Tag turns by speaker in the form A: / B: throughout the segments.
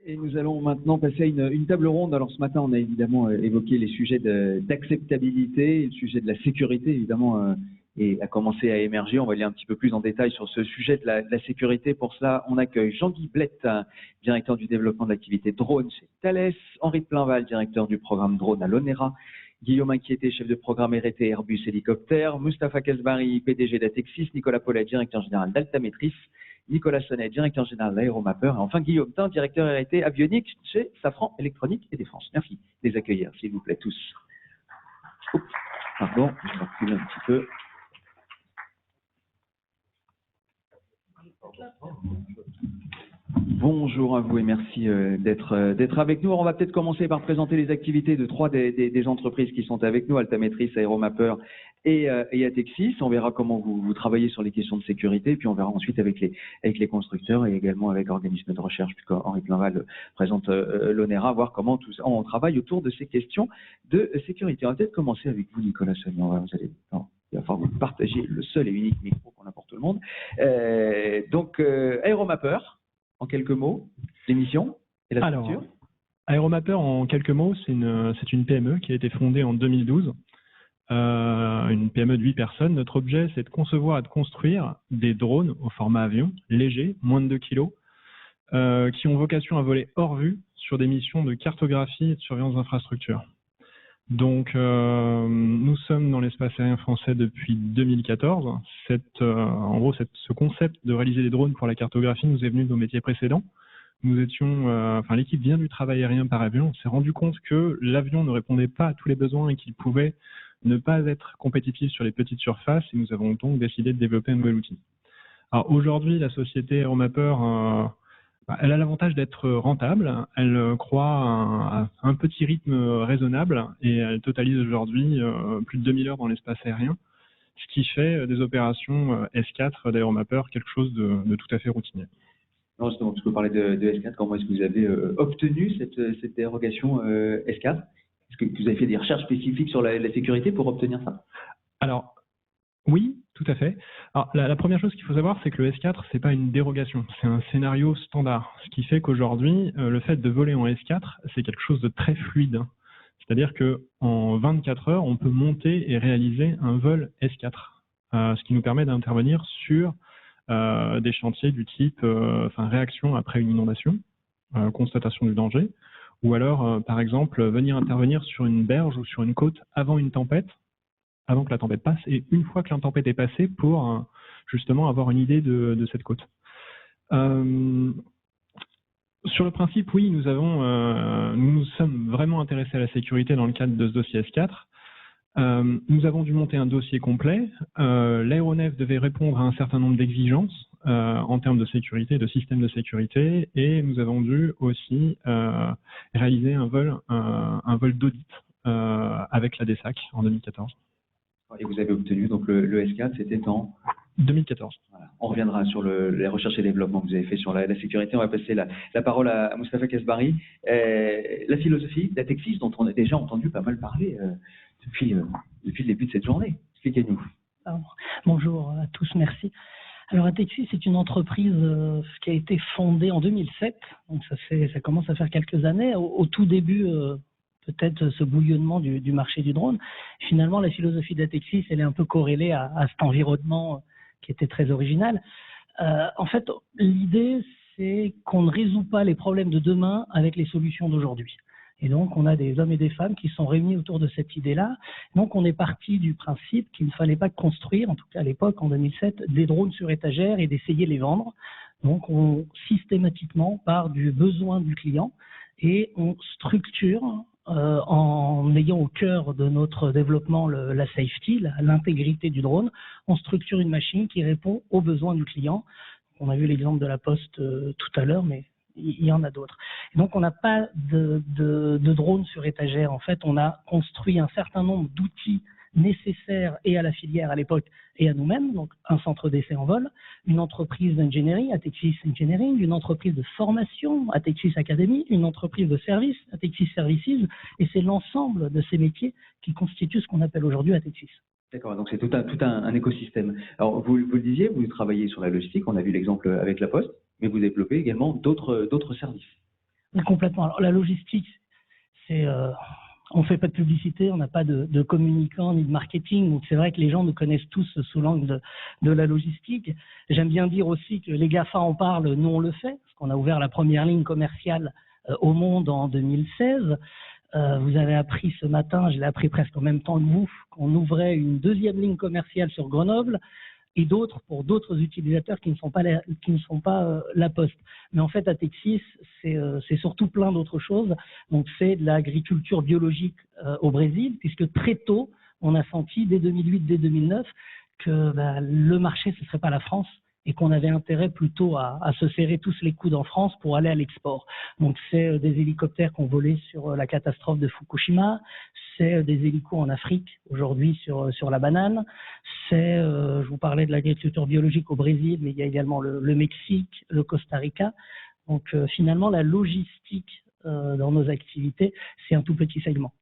A: Et nous allons maintenant passer à une table ronde. Alors ce matin, on a évidemment évoqué les sujets d'acceptabilité, le sujet de la sécurité, évidemment, et a commencé à émerger. On va aller un petit peu plus en détail sur ce sujet de la sécurité. Pour cela, on accueille Jean-Guy Blette, directeur du développement de l'activité drone chez Thales, Henri de Plainval, directeur du programme drone à l'ONERA, Guillaume Inquiété, chef de programme R&T Airbus Hélicoptère, Mustapha Kesbari, PDG d'Atexis, Nicolas Paulet, directeur général d'Altamétris, Nicolas Sonnet, directeur général d'Aéromapper, et enfin Guillaume Tin, directeur R&T avionique chez Safran Électronique et Défense. Merci de les accueillir, s'il vous plaît, tous. Oups, pardon, je vais reculer un petit peu. Bonjour à vous et merci d'être avec nous. Alors, on va peut-être commencer par présenter les activités de trois des entreprises qui sont avec nous, Altamétris, Aéromapper et Atexis. On verra comment vous travaillez sur les questions de sécurité, puis on verra ensuite avec les constructeurs et également avec l'organisme de recherche, puisque Henri Plainval présente l'ONERA, voir comment on travaille autour de ces questions de sécurité. On va peut-être commencer avec vous, Nicolas Sonnet. Il va falloir vous partager le seul et unique micro qu'on a pour tout le monde. Donc, Aéromapper, en quelques mots, l'émission et la structure.
B: Alors, Aéromapper, en quelques mots, c'est une PME qui a été fondée en 2012. Une PME de 8 personnes. Notre objet, c'est de concevoir et de construire des drones au format avion, légers, moins de 2 kg, qui ont vocation à voler hors vue sur des missions de cartographie et de surveillance d'infrastructures. Donc, nous sommes dans l'espace aérien français depuis 2014. En gros, ce concept de réaliser des drones pour la cartographie nous est venu de nos métiers précédents. L'équipe vient du travail aérien par avion. On s'est rendu compte que l'avion ne répondait pas à tous les besoins et qu'il pouvait ne pas être compétitif sur les petites surfaces. Et nous avons donc décidé de développer un nouvel outil. Alors aujourd'hui, la société Aéromapper, elle a l'avantage d'être rentable. Elle croît à un petit rythme raisonnable et elle totalise aujourd'hui plus de 2000 heures dans l'espace aérien, ce qui fait des opérations S4 d'Aéromapper quelque chose de tout à fait routinier.
A: Non, justement, parce que vous parlez de S4, comment est-ce que vous avez obtenu cette dérogation S4? Est-ce que vous avez fait des recherches spécifiques sur la sécurité pour obtenir ça?
B: Alors, oui, tout à fait. Alors, la première chose qu'il faut savoir, c'est que le S4, c'est pas une dérogation, c'est un scénario standard. Ce qui fait qu'aujourd'hui, le fait de voler en S4, c'est quelque chose de très fluide. C'est-à-dire qu'en 24 heures, on peut monter et réaliser un vol S4, ce qui nous permet d'intervenir sur des chantiers du type réaction après une inondation, constatation du danger, ou alors, par exemple, venir intervenir sur une berge ou sur une côte avant une tempête, avant que la tempête passe, et une fois que la tempête est passée, pour justement avoir une idée de cette côte. Sur le principe, oui, nous sommes vraiment intéressés à la sécurité dans le cadre de ce dossier S4. Nous avons dû monter un dossier complet. L'aéronef devait répondre à un certain nombre d'exigences en termes de sécurité, de système de sécurité, et nous avons dû aussi réaliser un vol d'audit avec la DSAC en 2014.
A: Et vous avez obtenu donc le S4, c'était en
B: 2014.
A: Voilà. On reviendra sur les recherches et développement que vous avez fait sur la sécurité. On va passer la parole à Mustapha Kesbari. La philosophie d'Atexis, dont on a déjà entendu pas mal parler depuis le début de cette journée. Expliquez-nous.
C: Bonjour à tous, merci. Alors Atexis, c'est une entreprise qui a été fondée en 2007, donc ça commence à faire quelques années. Au tout début, peut-être ce bouillonnement du marché du drone. Finalement, la philosophie d'Atexis, elle est un peu corrélée à cet environnement qui était très original. En fait, l'idée, c'est qu'on ne résout pas les problèmes de demain avec les solutions d'aujourd'hui. Et donc, on a des hommes et des femmes qui sont réunis autour de cette idée-là. Donc, on est parti du principe qu'il ne fallait pas construire, en tout cas à l'époque, en 2007, des drones sur étagère et d'essayer de les vendre. Donc, on systématiquement part du besoin du client et on structure en ayant au cœur de notre développement la safety, l'intégrité du drone. On structure une machine qui répond aux besoins du client. On a vu l'exemple de la Poste tout à l'heure, mais il y en a d'autres. Donc, on n'a pas de drone sur étagère. En fait, on a construit un certain nombre d'outils nécessaires et à la filière à l'époque et à nous-mêmes. Donc, un centre d'essai en vol, une entreprise d'ingénierie, Atexis Engineering, une entreprise de formation, Atexis Academy, une entreprise de service, Atexis Services, et c'est l'ensemble de ces métiers qui constituent ce qu'on appelle aujourd'hui Atexis.
A: D'accord, donc c'est tout un écosystème. Alors, vous le disiez, vous travaillez sur la logistique, on a vu l'exemple avec la Poste, mais vous développez également d'autres services.
C: Complètement. Alors, la logistique, c'est, on ne fait pas de publicité, on n'a pas de communicants ni de marketing, donc c'est vrai que les gens nous connaissent tous sous l'angle de la logistique. J'aime bien dire aussi que les GAFA en parlent, nous on le fait, parce qu'on a ouvert la première ligne commerciale au monde en 2016. Vous avez appris ce matin, je l'ai appris presque en même temps que vous, qu'on ouvrait une deuxième ligne commerciale sur Grenoble, et d'autres pour d'autres utilisateurs qui ne sont pas la Poste. Mais en fait, Atexis, c'est surtout plein d'autres choses. Donc, c'est de l'agriculture biologique au Brésil, puisque très tôt, on a senti, dès 2008, dès 2009, que le marché, ce ne serait pas la France, et qu'on avait intérêt plutôt à se serrer tous les coudes en France pour aller à l'export. Donc, c'est des hélicoptères qui ont volé sur la catastrophe de Fukushima, c'est des hélicos en Afrique, aujourd'hui sur la banane, c'est, je vous parlais de l'agriculture biologique au Brésil, mais il y a également le Mexique, le Costa Rica. Donc, finalement, la logistique dans nos activités, c'est un tout petit segment.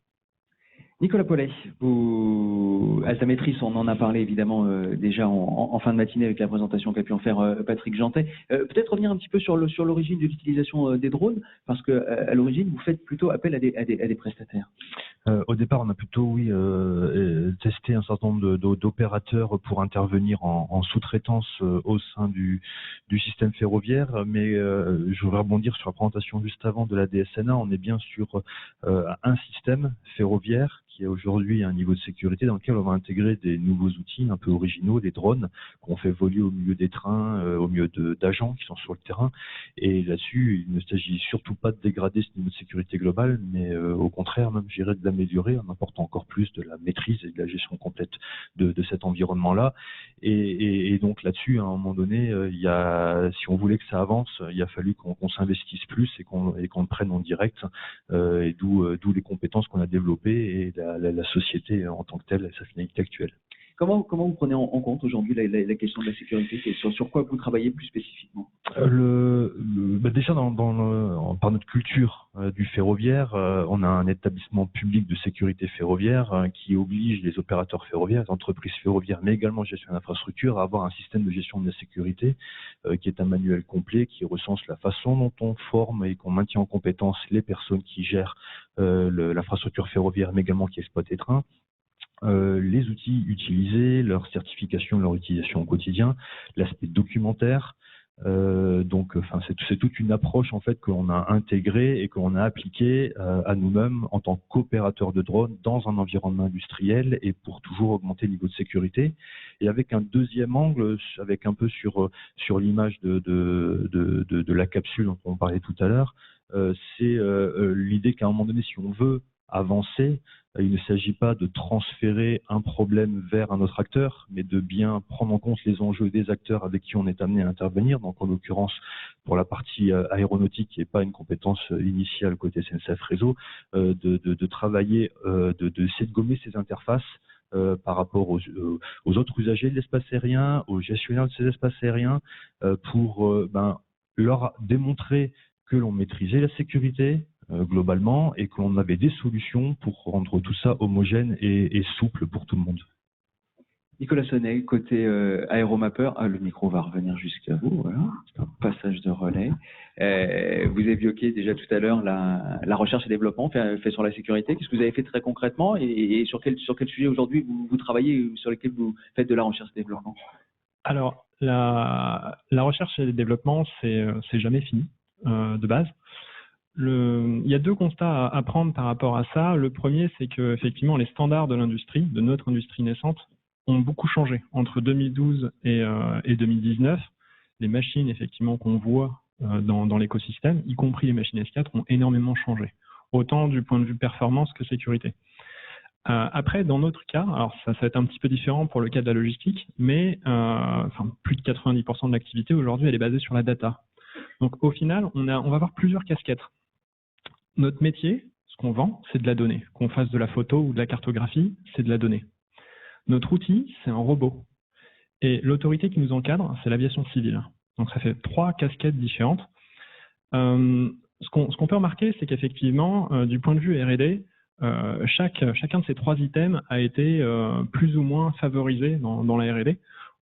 A: Nicolas Paulet, Altamétris, on en a parlé évidemment déjà en fin de matinée avec la présentation qu'a pu en faire Patrick Jeantet. Peut-être revenir un petit peu sur l'origine de l'utilisation des drones, parce que à l'origine, vous faites plutôt appel à des prestataires.
D: Au départ, on a plutôt testé un certain nombre d'opérateurs pour intervenir en sous-traitance au sein du système ferroviaire, mais je voudrais rebondir sur la présentation juste avant de la DSNA. On est bien sur un système ferroviaire qui a aujourd'hui un niveau de sécurité dans lequel on va intégrer des nouveaux outils un peu originaux, des drones qu'on fait voler au milieu des trains, au milieu d'agents qui sont sur le terrain. Et là-dessus, il ne s'agit surtout pas de dégrader ce niveau de sécurité globale, mais au contraire, même, je dirais, de l'améliorer en apportant encore plus de la maîtrise et de la gestion complète de cet environnement-là. Et donc là-dessus, à un moment donné, si on voulait que ça avance, il a fallu qu'on s'investisse plus et qu'on le prenne en direct, et d'où les compétences qu'on a développées et la société en tant que telle et sa finalité actuelle.
A: Comment vous prenez en compte aujourd'hui la question de la sécurité? Sur quoi vous travaillez plus spécifiquement?
D: Déjà, par notre culture du ferroviaire, on a un établissement public de sécurité ferroviaire qui oblige les opérateurs ferroviaires, les entreprises ferroviaires, mais également gestion d'infrastructure, à avoir un système de gestion de la sécurité qui est un manuel complet qui recense la façon dont on forme et qu'on maintient en compétence les personnes qui gèrent l'infrastructure ferroviaire, mais également qui exploitent les trains. Les outils utilisés, leur certification, leur utilisation au quotidien, l'aspect documentaire. C'est toute une approche en fait que l'on a intégrée et que l'on a appliquée à nous-mêmes en tant qu'opérateurs de drones dans un environnement industriel et pour toujours augmenter le niveau de sécurité. Et avec un deuxième angle, avec un peu sur l'image de la capsule dont on parlait tout à l'heure, c'est l'idée qu'à un moment donné, si on veut avancer, il ne s'agit pas de transférer un problème vers un autre acteur, mais de bien prendre en compte les enjeux des acteurs avec qui on est amené à intervenir. Donc, en l'occurrence, pour la partie aéronautique, qui n'est pas une compétence initiale côté SNCF Réseau, de travailler, d'essayer de gommer ces interfaces par rapport aux autres usagers de l'espace aérien, aux gestionnaires de ces espaces aériens, pour leur démontrer que l'on maîtrisait la sécurité, globalement, et qu'on avait des solutions pour rendre tout ça homogène et souple pour tout le monde.
A: Nicolas Sonnet, côté aéromappeur, le micro va revenir jusqu'à vous, voilà, c'est un passage de relais. Vous évoquiez déjà tout à l'heure la recherche et développement fait sur la sécurité. Qu'est-ce que vous avez fait très concrètement et sur quel sujet aujourd'hui vous travaillez, sur lesquels vous faites de la recherche et développement?
B: Alors, la recherche et le développement, c'est jamais fini de base. Il y a deux constats à prendre par rapport à ça. Le premier, c'est que effectivement les standards de l'industrie, de notre industrie naissante, ont beaucoup changé entre 2012 et 2019. Les machines effectivement qu'on voit dans l'écosystème, y compris les machines S4, ont énormément changé, autant du point de vue performance que sécurité. Après, dans notre cas, alors ça va être un petit peu différent pour le cas de la logistique, mais plus de 90% de l'activité aujourd'hui, elle est basée sur la data. Donc au final, on va avoir plusieurs casquettes. Notre métier, ce qu'on vend, c'est de la donnée. Qu'on fasse de la photo ou de la cartographie, c'est de la donnée. Notre outil, c'est un robot. Et l'autorité qui nous encadre, c'est l'aviation civile. Donc ça fait 3 casquettes différentes. Ce qu'on peut remarquer, c'est qu'effectivement, du point de vue R&D, chacun de ces 3 items a été plus ou moins favorisé dans la R&D.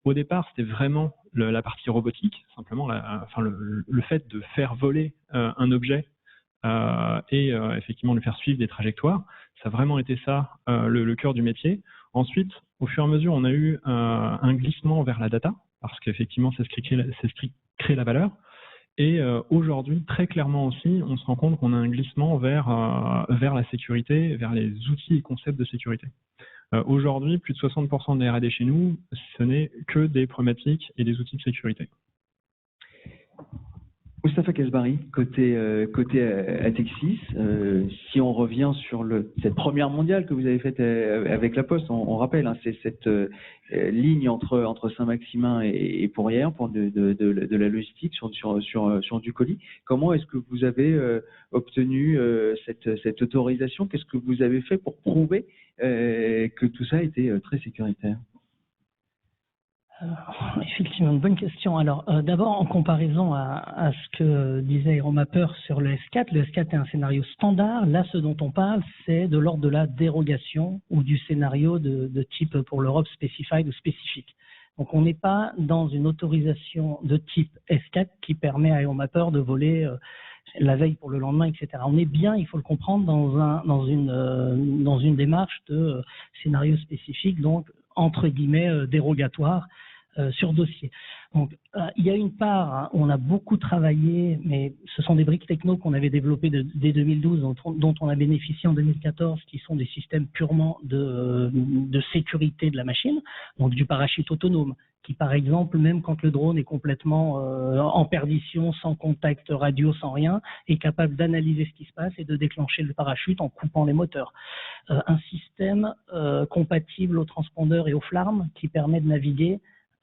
B: Au départ, c'était vraiment la partie robotique, simplement le fait de faire voler un objet et effectivement lui faire suivre des trajectoires. Ça a vraiment été ça le cœur du métier. Ensuite, au fur et à mesure, on a eu un glissement vers la data, parce qu'effectivement, c'est ce qui crée la valeur. Et aujourd'hui, très clairement aussi, on se rend compte qu'on a un glissement vers la sécurité, vers les outils et concepts de sécurité. Aujourd'hui, plus de 60% des R&D chez nous, ce n'est que des problématiques et des outils de sécurité.
A: Moustapha Kesbari, côté Atexis, si on revient sur cette première mondiale que vous avez faite avec la Poste, on rappelle, hein, c'est cette ligne entre Saint-Maximin et Pourrières pour de la logistique sur du colis. Comment est-ce que vous avez obtenu cette autorisation? Qu'est-ce que vous avez fait pour prouver que tout ça était très sécuritaire?
C: Effectivement, une bonne question. Alors, d'abord, en comparaison à ce que disait Aéromapper sur le S4, le S4 est un scénario standard. Là, ce dont on parle, c'est de l'ordre de la dérogation ou du scénario de type pour l'Europe specified ou spécifique. Donc, on n'est pas dans une autorisation de type S4 qui permet à Aéromapper de voler la veille pour le lendemain, etc. On est bien, il faut le comprendre, dans une démarche de scénario spécifique, donc entre guillemets dérogatoire sur dossier. Donc, il y a une part, hein, on a beaucoup travaillé, mais ce sont des briques techno qu'on avait développées dès 2012, dont on a bénéficié en 2014, qui sont des systèmes purement de sécurité de la machine, donc du parachute autonome, qui par exemple, même quand le drone est complètement en perdition, sans contact radio, sans rien, est capable d'analyser ce qui se passe et de déclencher le parachute en coupant les moteurs. Un système compatible au transpondeur et au FLARM qui permet de naviguer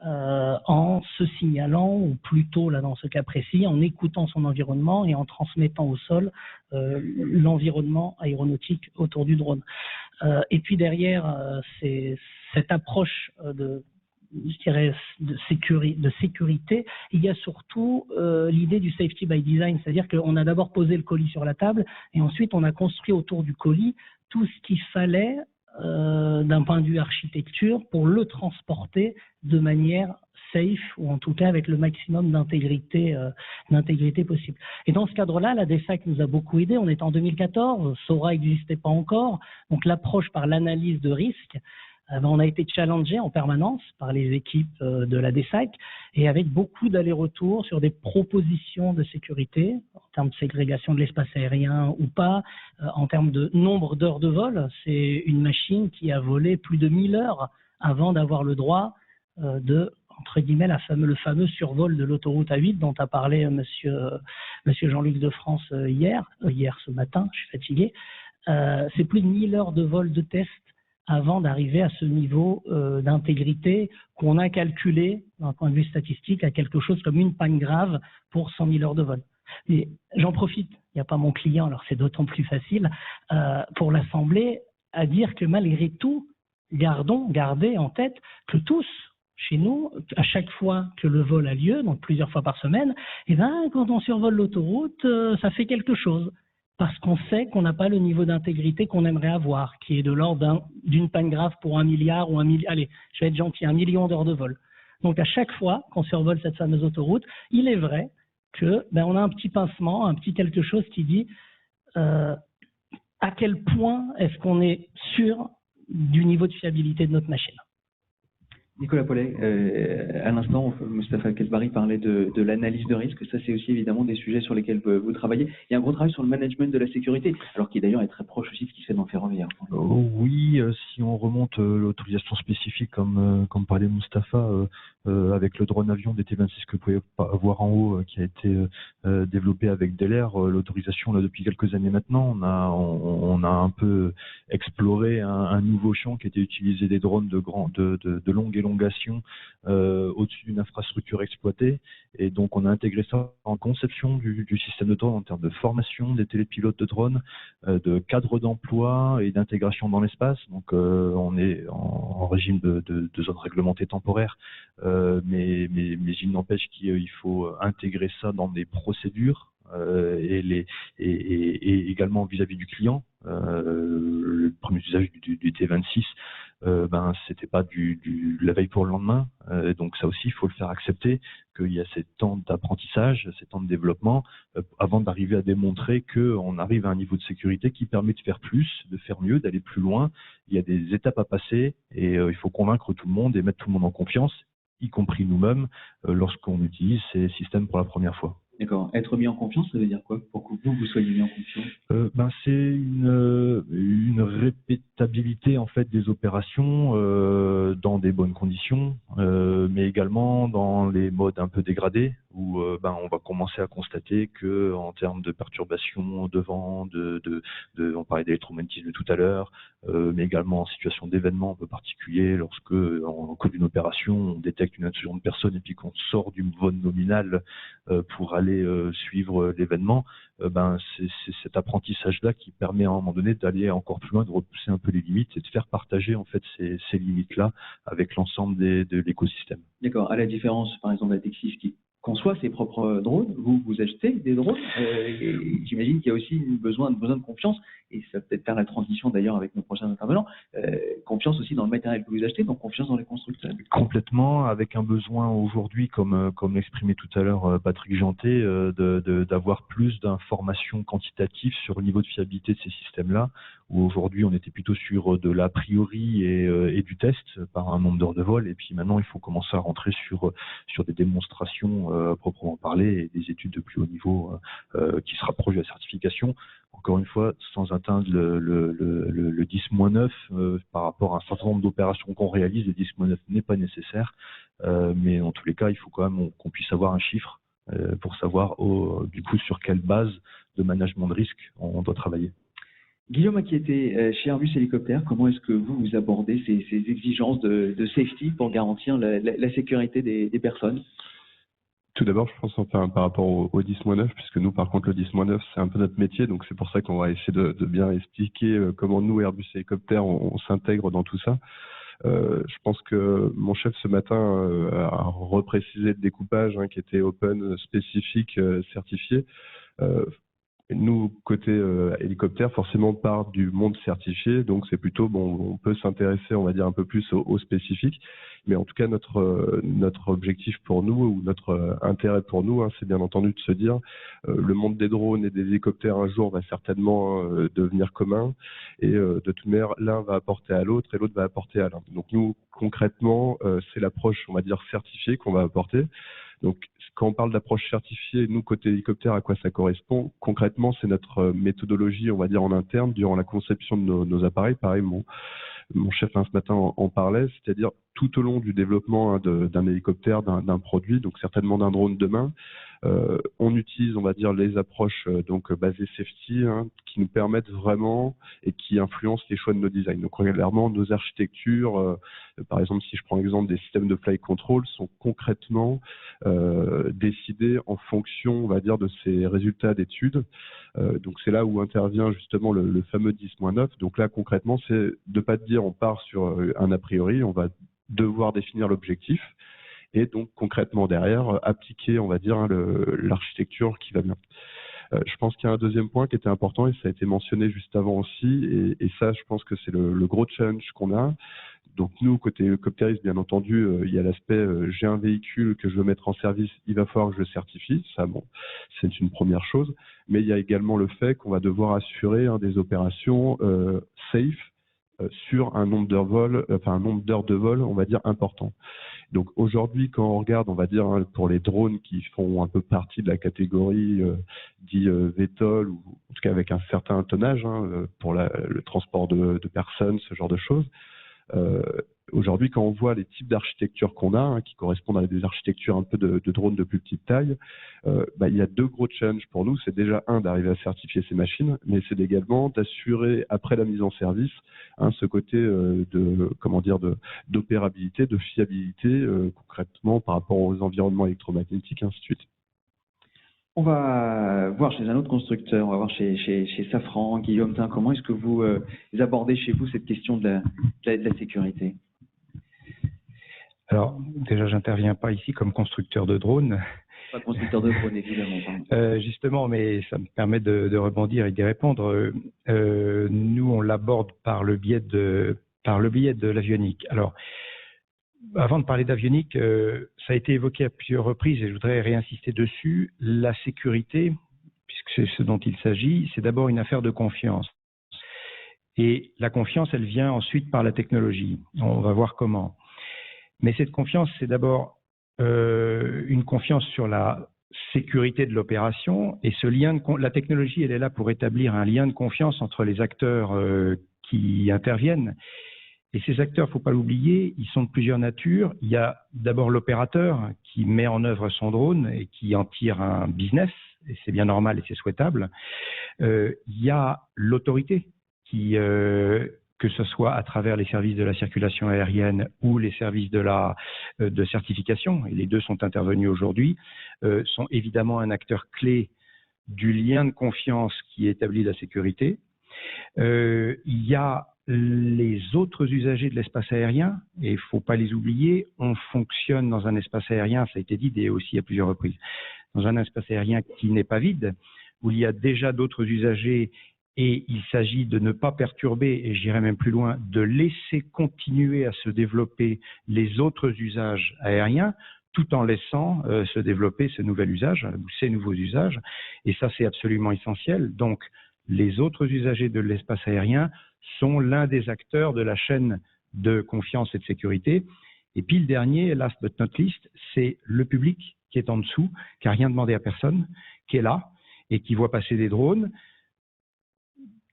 C: en se signalant, ou plutôt là dans ce cas précis, en écoutant son environnement et en transmettant au sol l'environnement aéronautique autour du drone. Et puis derrière, c'est cette approche de sécurité, il y a surtout l'idée du safety by design, c'est-à-dire qu'on a d'abord posé le colis sur la table et ensuite on a construit autour du colis tout ce qu'il fallait d'un point de vue architecture pour le transporter de manière safe, ou en tout cas avec le maximum d'intégrité possible. Et dans ce cadre-là, la DSAC nous a beaucoup aidé. On était en 2014, SORA n'existait pas encore, donc l'approche par l'analyse de risque, on a été challengé en permanence par les équipes de la DSAC et avec beaucoup d'allers-retours sur des propositions de sécurité en termes de ségrégation de l'espace aérien ou pas, en termes de nombre d'heures de vol. C'est une machine qui a volé plus de 1000 heures avant d'avoir le droit de, entre guillemets, le fameux survol de l'autoroute A8 dont a parlé monsieur Jean-Luc de France hier ce matin, je suis fatigué. C'est plus de 1000 heures de vol de test avant d'arriver à ce niveau d'intégrité qu'on a calculé d'un point de vue statistique à quelque chose comme une panne grave pour 100 000 heures de vol. Et j'en profite, il n'y a pas mon client, alors c'est d'autant plus facile, pour l'Assemblée, à dire que malgré tout, gardez en tête que tous, chez nous, à chaque fois que le vol a lieu, donc plusieurs fois par semaine, eh ben, quand on survole l'autoroute, ça fait quelque chose. Parce qu'on sait qu'on n'a pas le niveau d'intégrité qu'on aimerait avoir, qui est de l'ordre d'une panne grave pour 1 milliard ou allez, je vais être gentil, 1 million d'heures de vol. Donc à chaque fois qu'on survole cette fameuse autoroute, il est vrai que on a un petit pincement, un petit quelque chose qui dit à quel point est-ce qu'on est sûr du niveau de fiabilité de notre machine.
A: Nicolas Paulet, à l'instant, Moustapha Kesbari parlait de l'analyse de risque. Ça, c'est aussi évidemment des sujets sur lesquels vous travaillez. Il y a un gros travail sur le management de la sécurité, alors qui d'ailleurs est très proche aussi de ce qui se fait dans le ferroviaire.
D: Oui, si on remonte l'autorisation spécifique, comme parlait Moustapha, avec le drone avion DT26 que vous pouvez voir en haut, qui a été développé avec Delair, l'autorisation là depuis quelques années maintenant, on a un peu exploré un nouveau champ qui était utiliser des drones de longue élongation au-dessus d'une infrastructure exploitée, et donc on a intégré ça en conception du système de drone en termes de formation des télépilotes de drones, de cadre d'emploi et d'intégration dans l'espace. Donc on est en régime de zone réglementée temporaire, mais il n'empêche qu'il faut intégrer ça dans des procédures et également vis-à-vis du client. Le premier usage du T26 c'était pas la veille pour le lendemain. Donc ça aussi, il faut le faire accepter qu'il y a ces temps d'apprentissage, ces temps de développement, avant d'arriver à démontrer qu'on arrive à un niveau de sécurité qui permet de faire plus, de faire mieux, d'aller plus loin. Il y a des étapes à passer et il faut convaincre tout le monde et mettre tout le monde en confiance, y compris nous-mêmes, lorsqu'on utilise ces systèmes pour la première fois.
A: D'accord. Être mis en confiance, ça veut dire quoi pour que vous soyez mis en confiance?
D: C'est une répétabilité en fait des opérations dans des bonnes conditions, mais également dans les modes un peu dégradés où on va commencer à constater que en termes de perturbations de vent, on parlait d'électromagnétisme tout à l'heure, mais également en situation d'événement un peu particulier, lorsque en cours d'une opération on détecte une intrusion de personne et puis qu'on sort du mode nominal pour aller suivre l'événement, c'est cet apprentissage-là qui permet à un moment donné d'aller encore plus loin, de repousser un peu les limites et de faire partager en fait ces limites-là avec l'ensemble de l'écosystème.
A: D'accord. À la différence, par exemple, d'Atexis qui conçoit ses propres drones, vous achetez des drones. J'imagine qu'il y a aussi besoin de confiance, et ça va peut-être faire la transition d'ailleurs avec nos prochains intervenants, confiance aussi dans le matériel que vous achetez, donc confiance dans les constructeurs.
D: Complètement, avec un besoin aujourd'hui, comme l'exprimait tout à l'heure Patrick Janté, d'avoir plus d'informations quantitatives sur le niveau de fiabilité de ces systèmes-là, où aujourd'hui on était plutôt sur de l'a priori et du test par un nombre d'heures de vol, et puis maintenant il faut commencer à rentrer sur des démonstrations proprement parler et des études de plus haut niveau qui se rapprochent de la certification. Encore une fois, sans atteindre le 10-9 par rapport à un certain nombre d'opérations qu'on réalise, le 10-9 n'est pas nécessaire, mais en tous les cas, il faut quand même qu'on puisse avoir un chiffre pour savoir du coup sur quelle base de management de risque on doit travailler.
A: Guillaume Acquieté, chez Airbus Hélicoptère, comment est-ce que vous abordez ces exigences de safety pour garantir la sécurité des personnes?
E: Tout d'abord, je pense par rapport au 10-9, puisque nous, par contre, le 10-9, c'est un peu notre métier, donc c'est pour ça qu'on va essayer de bien expliquer comment nous, Airbus Hélicoptère, on s'intègre dans tout ça. Je pense que mon chef ce matin a reprécisé le découpage qui était open, spécifique, certifié. Nous, côté hélicoptère, forcément, on part du monde certifié, donc c'est plutôt, on peut s'intéresser, on va dire, un peu plus au spécifique, mais en tout cas, notre objectif pour nous, ou notre intérêt pour nous, c'est bien entendu de se dire, le monde des drones et des hélicoptères un jour va certainement devenir commun, et de toute manière, l'un va apporter à l'autre et l'autre va apporter à l'un. Donc nous, concrètement, c'est l'approche, on va dire, certifiée qu'on va apporter. Donc, quand on parle d'approche certifiée, nous, côté hélicoptère, à quoi ça correspond? Concrètement, c'est notre méthodologie, on va dire, en interne, durant la conception de nos appareils. Pareil, mon chef ce matin en parlait, c'est-à-dire tout au long du développement d'un hélicoptère, d'un produit, donc certainement d'un drone demain, on utilise, on va dire, les approches basées safety qui nous permettent vraiment et qui influencent les choix de nos designs. Donc régulièrement, nos architectures, par exemple, si je prends l'exemple des systèmes de flight control, sont concrètement décidées en fonction, on va dire, de ces résultats d'études. Donc c'est là où intervient justement le fameux 10-9. Donc là, concrètement, c'est de pas te dire on part sur un a priori, on va devoir définir l'objectif et donc concrètement derrière appliquer, on va dire, l'architecture qui va bien. Je pense qu'il y a un deuxième point qui était important et ça a été mentionné juste avant aussi, et ça, je pense que c'est le gros challenge qu'on a. Donc nous, côté hélicoptériste, bien entendu, il y a l'aspect j'ai un véhicule que je veux mettre en service, il va falloir que je le certifie. Ça, c'est une première chose. Mais il y a également le fait qu'on va devoir assurer des opérations safe sur un nombre d'heures de vol, on va dire, important. Donc aujourd'hui, quand on regarde, on va dire, pour les drones qui font un peu partie de la catégorie dit VTOL, ou en tout cas avec un certain tonnage pour le transport de personnes, ce genre de choses, aujourd'hui, quand on voit les types d'architecture qu'on a, qui correspondent à des architectures un peu de drones de plus petite taille, il y a deux gros challenges pour nous. C'est déjà d'arriver à certifier ces machines, mais c'est également d'assurer, après la mise en service, ce côté d'opérabilité, de fiabilité, concrètement par rapport aux environnements électromagnétiques, ainsi de suite.
A: On va voir chez un autre constructeur, on va voir chez Safran. Guillaume Tin, comment est-ce que vous abordez chez vous cette question de la sécurité?
F: Alors, déjà, j'interviens pas ici comme constructeur de drones.
A: Pas constructeur de drones, évidemment.
F: Justement, mais ça me permet de rebondir et d'y répondre. Nous, on l'aborde par le biais de par le biais de l'avionique. Alors, avant de parler d'avionique, ça a été évoqué à plusieurs reprises et je voudrais réinsister dessus. La sécurité, puisque c'est ce dont il s'agit, c'est d'abord une affaire de confiance. Et la confiance, elle vient ensuite par la technologie. On va voir comment. Mais cette confiance, c'est d'abord une confiance sur la sécurité de l'opération. Et la technologie, elle est là pour établir un lien de confiance entre les acteurs qui interviennent. Et ces acteurs, il ne faut pas l'oublier, ils sont de plusieurs natures. Il y a d'abord l'opérateur qui met en œuvre son drone et qui en tire un business, et c'est bien normal et c'est souhaitable. Il y a l'autorité qui, que ce soit à travers les services de la circulation aérienne ou les services de certification, et les deux sont intervenus aujourd'hui, sont évidemment un acteur clé du lien de confiance qui établit la sécurité. Il y a les autres usagers de l'espace aérien, et il ne faut pas les oublier, on fonctionne dans un espace aérien, ça a été dit et aussi à plusieurs reprises, dans un espace aérien qui n'est pas vide, où il y a déjà d'autres usagers et il s'agit de ne pas perturber, et j'irai même plus loin, de laisser continuer à se développer les autres usages aériens, tout en laissant se développer ce nouvel usage, ou ces nouveaux usages, et ça c'est absolument essentiel. Donc, les autres usagers de l'espace aérien sont l'un des acteurs de la chaîne de confiance et de sécurité. Et puis le dernier, last but not least, c'est le public qui est en dessous, qui n'a rien demandé à personne, qui est là et qui voit passer des drones,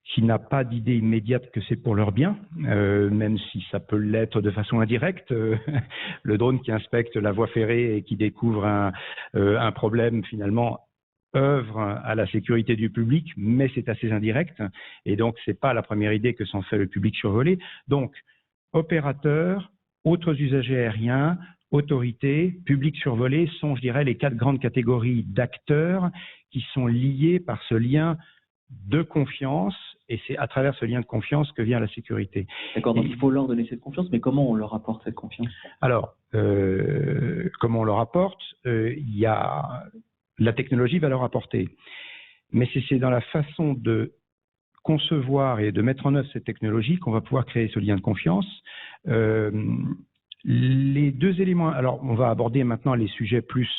F: qui n'a pas d'idée immédiate que c'est pour leur bien, même si ça peut l'être de façon indirecte. Le drone qui inspecte la voie ferrée et qui découvre un problème finalement œuvre à la sécurité du public, mais c'est assez indirect, et donc c'est pas la première idée que s'en fait le public survolé. Donc, opérateurs, autres usagers aériens, autorités, public survolé sont, je dirais, les 4 grandes catégories d'acteurs qui sont liés par ce lien de confiance, et c'est à travers ce lien de confiance que vient la sécurité.
A: D'accord, donc il faut leur donner cette confiance, mais comment on leur apporte cette confiance?
F: Alors, comment on leur apporte? Il y a... La technologie va leur apporter. Mais c'est dans la façon de concevoir et de mettre en œuvre cette technologie qu'on va pouvoir créer ce lien de confiance. Les deux éléments, alors on va aborder maintenant les sujets plus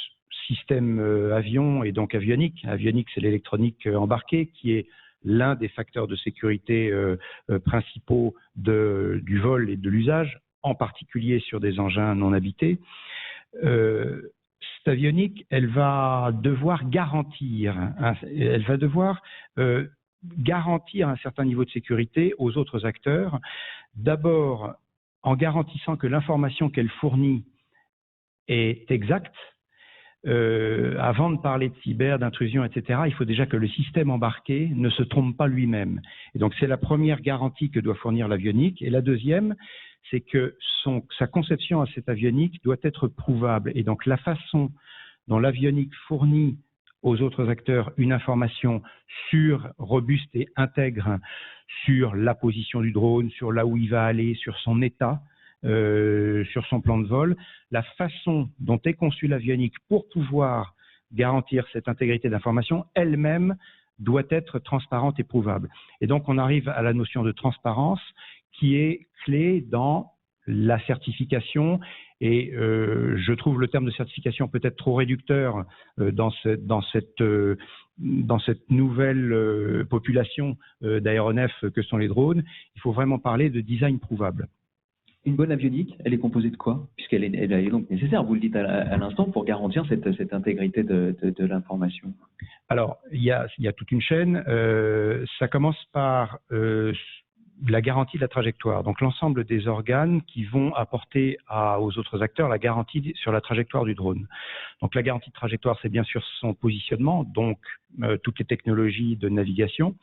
F: système avion et donc avionique. Avionique, c'est l'électronique embarquée qui est l'un des facteurs de sécurité principaux du vol et de l'usage, en particulier sur des engins non habités. Cette avionique, elle va devoir garantir un certain niveau de sécurité aux autres acteurs. D'abord, en garantissant que l'information qu'elle fournit est exacte. Avant de parler de cyber, d'intrusion, etc., il faut déjà que le système embarqué ne se trompe pas lui-même. Et donc, c'est la première garantie que doit fournir l'avionique. Et la deuxième, c'est que sa conception à cette avionique doit être prouvable. Et donc, la façon dont l'avionique fournit aux autres acteurs une information robuste et intègre sur la position du drone, sur là où il va aller, sur son état, sur son plan de vol, la façon dont est conçue l'avionique pour pouvoir garantir cette intégrité d'information, elle-même doit être transparente et prouvable. Et donc, on arrive à la notion de transparence qui est clé dans la certification. Et je trouve le terme de certification peut-être trop réducteur dans cette nouvelle population d'aéronefs que sont les drones. Il faut vraiment parler de design prouvable.
A: Une bonne avionique, elle est composée de quoi? Puisqu'elle est donc nécessaire, vous le dites à l'instant, pour garantir cette intégrité de l'information.
F: Alors, il y a toute une chaîne. Ça commence par la garantie de la trajectoire. Donc, l'ensemble des organes qui vont apporter aux autres acteurs la garantie sur la trajectoire du drone. Donc, la garantie de trajectoire, c'est bien sûr son positionnement, donc toutes les technologies de navigation,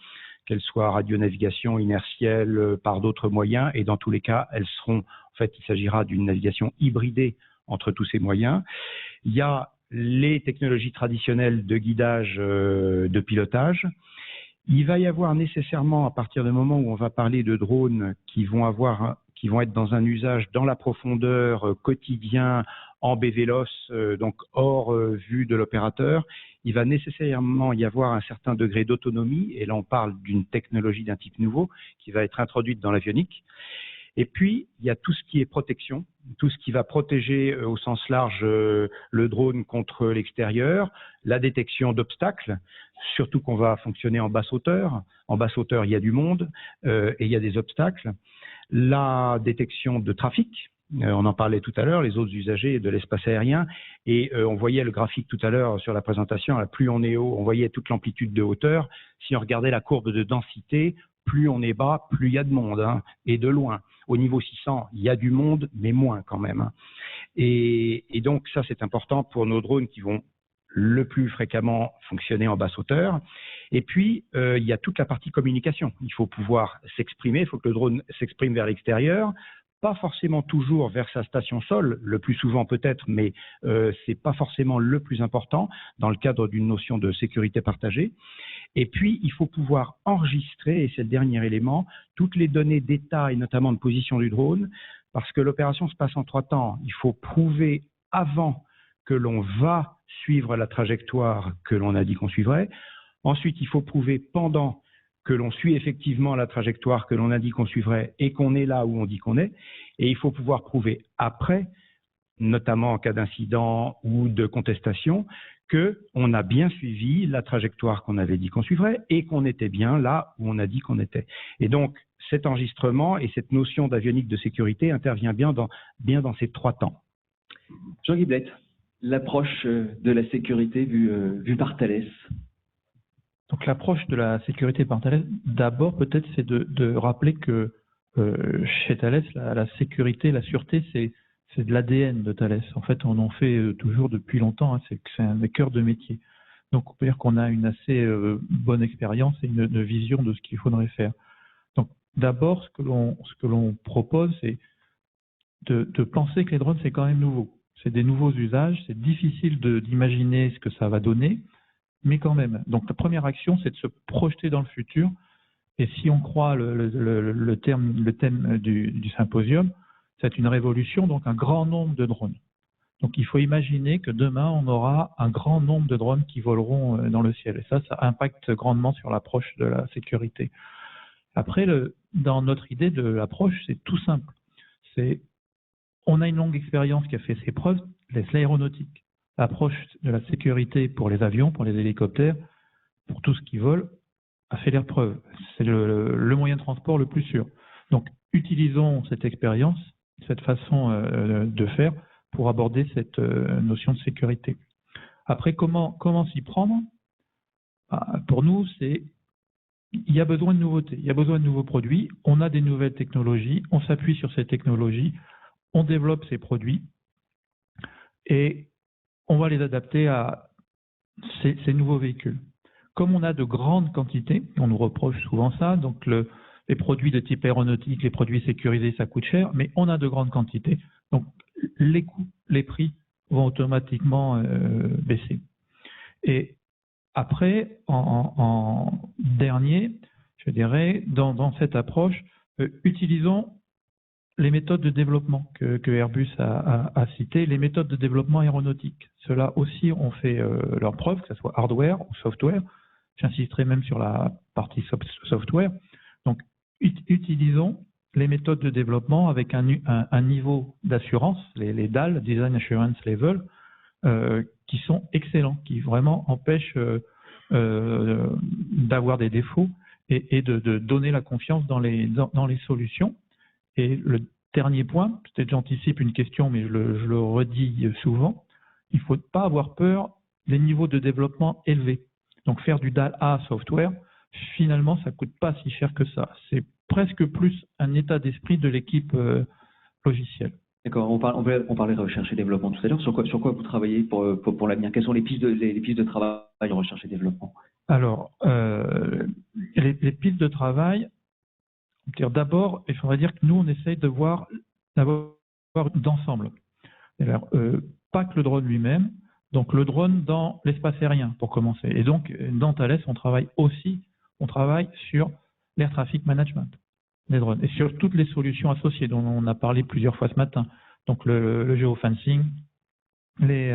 F: qu'elles soient radionavigation, inertielle, par d'autres moyens, et dans tous les cas, elles seront, en fait, il s'agira d'une navigation hybridée entre tous ces moyens. Il y a les technologies traditionnelles de guidage, de pilotage. Il va y avoir nécessairement, à partir du moment où on va parler de drones qui vont être dans un usage dans la profondeur quotidien, en BVLOS, donc hors vue de l'opérateur, il va nécessairement y avoir un certain degré d'autonomie, et là on parle d'une technologie d'un type nouveau qui va être introduite dans l'avionique. Et puis, il y a tout ce qui est protection, tout ce qui va protéger au sens large le drone contre l'extérieur, la détection d'obstacles, surtout qu'on va fonctionner en basse hauteur. En basse hauteur, il y a du monde et il y a des obstacles. La détection de trafic, on en parlait tout à l'heure, les autres usagers de l'espace aérien, et on voyait le graphique tout à l'heure sur la présentation, là, plus on est haut, on voyait toute l'amplitude de hauteur. Si on regardait la courbe de densité, plus on est bas, plus il y a de monde, hein, et de loin. Au niveau 600, il y a du monde, mais moins quand même. Hein. Et donc ça, c'est important pour nos drones qui vont le plus fréquemment fonctionner en basse hauteur. Et puis, il y a toute la partie communication. Il faut pouvoir s'exprimer, il faut que le drone s'exprime vers l'extérieur, pas forcément toujours vers sa station sol, le plus souvent peut-être, mais c'est pas forcément le plus important dans le cadre d'une notion de sécurité partagée. Et puis, il faut pouvoir enregistrer, et c'est le dernier élément, toutes les données d'état et notamment de position du drone, parce que l'opération se passe en 3 temps. Il faut prouver avant que l'on va suivre la trajectoire que l'on a dit qu'on suivrait. Ensuite, il faut prouver pendant que l'on suit effectivement la trajectoire que l'on a dit qu'on suivrait et qu'on est là où on dit qu'on est. Et il faut pouvoir prouver après, notamment en cas d'incident ou de contestation, qu'on a bien suivi la trajectoire qu'on avait dit qu'on suivrait et qu'on était bien là où on a dit qu'on était. Et donc, cet enregistrement et cette notion d'avionique de sécurité intervient bien dans ces 3 temps.
A: Jean Guiblette, l'approche de la sécurité vue par Thales.
G: Donc l'approche de la sécurité par Thales, d'abord peut-être c'est de rappeler que chez Thales, la sécurité, la sûreté, c'est de l'ADN de Thales. En fait, on en fait toujours depuis longtemps, hein, c'est un des cœurs de métier. Donc on peut dire qu'on a une assez bonne expérience et une vision de ce qu'il faudrait faire. Donc d'abord, ce que l'on propose, c'est de penser que les drones, c'est quand même nouveau. C'est des nouveaux usages, c'est difficile d'imaginer ce que ça va donner, mais quand même. Donc la première action, c'est de se projeter dans le futur. Et si on croit le thème du symposium, c'est une révolution, donc un grand nombre de drones. Donc il faut imaginer que demain, on aura un grand nombre de drones qui voleront dans le ciel. Et ça impacte grandement sur l'approche de la sécurité. Après, dans notre idée de l'approche, c'est tout simple. On a une longue expérience qui a fait ses preuves, l'aéronautique. L'approche de la sécurité pour les avions, pour les hélicoptères, pour tout ce qui vole, a fait leurs preuves. C'est le moyen de transport le plus sûr. Donc, utilisons cette expérience, cette façon de faire pour aborder cette notion de sécurité. Après, comment s'y prendre? Pour nous, il y a besoin de nouveautés, il y a besoin de nouveaux produits, on a des nouvelles technologies, on s'appuie sur ces technologies, on développe ces produits et on va les adapter à ces nouveaux véhicules. Comme on a de grandes quantités, on nous reproche souvent ça, donc les produits de type aéronautique, les produits sécurisés, ça coûte cher, mais on a de grandes quantités, donc les coûts, les prix vont automatiquement baisser. Et après, en dernier, je dirais, dans cette approche, utilisons les méthodes de développement que Airbus a citées, les méthodes de développement aéronautique. Ceux-là aussi ont fait leurs preuves, que ce soit hardware ou software. J'insisterai même sur la partie software. Donc, utilisons les méthodes de développement avec un niveau d'assurance, les DAL, Design Assurance Level, qui sont excellents, qui vraiment empêchent d'avoir des défauts et de donner la confiance dans les solutions. Et le dernier point, peut-être j'anticipe une question, mais je le redis souvent, il ne faut pas avoir peur des niveaux de développement élevés. Donc faire du DAL-A software, finalement, ça ne coûte pas si cher que ça. C'est presque plus un état d'esprit de l'équipe logicielle.
A: D'accord, on parlait de recherche et développement tout à l'heure. Sur quoi vous travaillez pour l'avenir? Quelles sont les pistes de travail en recherche et développement? Alors,
G: les pistes de travail, d'abord, il faudrait dire que nous, on essaye d'avoir d'ensemble. Pas que le drone lui-même, donc le drone dans l'espace aérien, pour commencer. Et donc, dans Thales, on travaille sur l'air traffic management des drones et sur toutes les solutions associées dont on a parlé plusieurs fois ce matin. Donc, le géofencing, les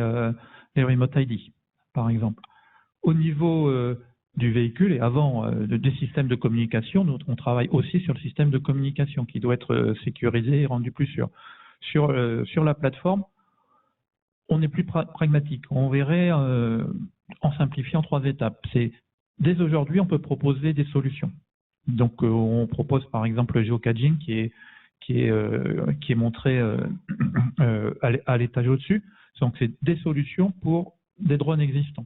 G: remote ID, par exemple. Au niveau du véhicule et avant des systèmes de communication, on travaille aussi sur le système de communication qui doit être sécurisé et rendu plus sûr. Sur la plateforme, on est plus pragmatique. On verrait en simplifiant 3 étapes. C'est dès aujourd'hui, on peut proposer des solutions. Donc, on propose par exemple le geocaching qui est montré à l'étage au-dessus. Donc, c'est des solutions pour des drones existants.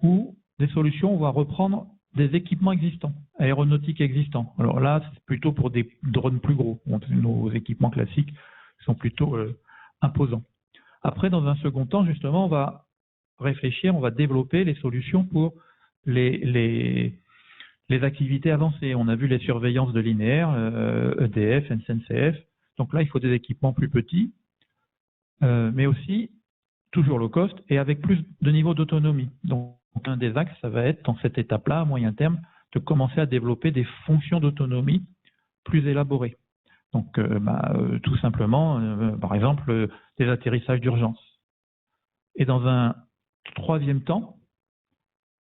G: Ou des solutions, on va reprendre des équipements existants, aéronautiques existants. Alors là, c'est plutôt pour des drones plus gros. Nos équipements classiques sont plutôt imposants. Après, dans un second temps, justement, on va réfléchir, on va développer les solutions pour les activités avancées. On a vu les surveillances de linéaire, EDF, SNCF. Donc là, il faut des équipements plus petits, mais aussi toujours low cost et avec plus de niveau d'autonomie. Donc, un des axes, ça va être, dans cette étape-là, à moyen terme, de commencer à développer des fonctions d'autonomie plus élaborées. Donc, tout simplement, par exemple, des atterrissages d'urgence. Et dans un troisième temps,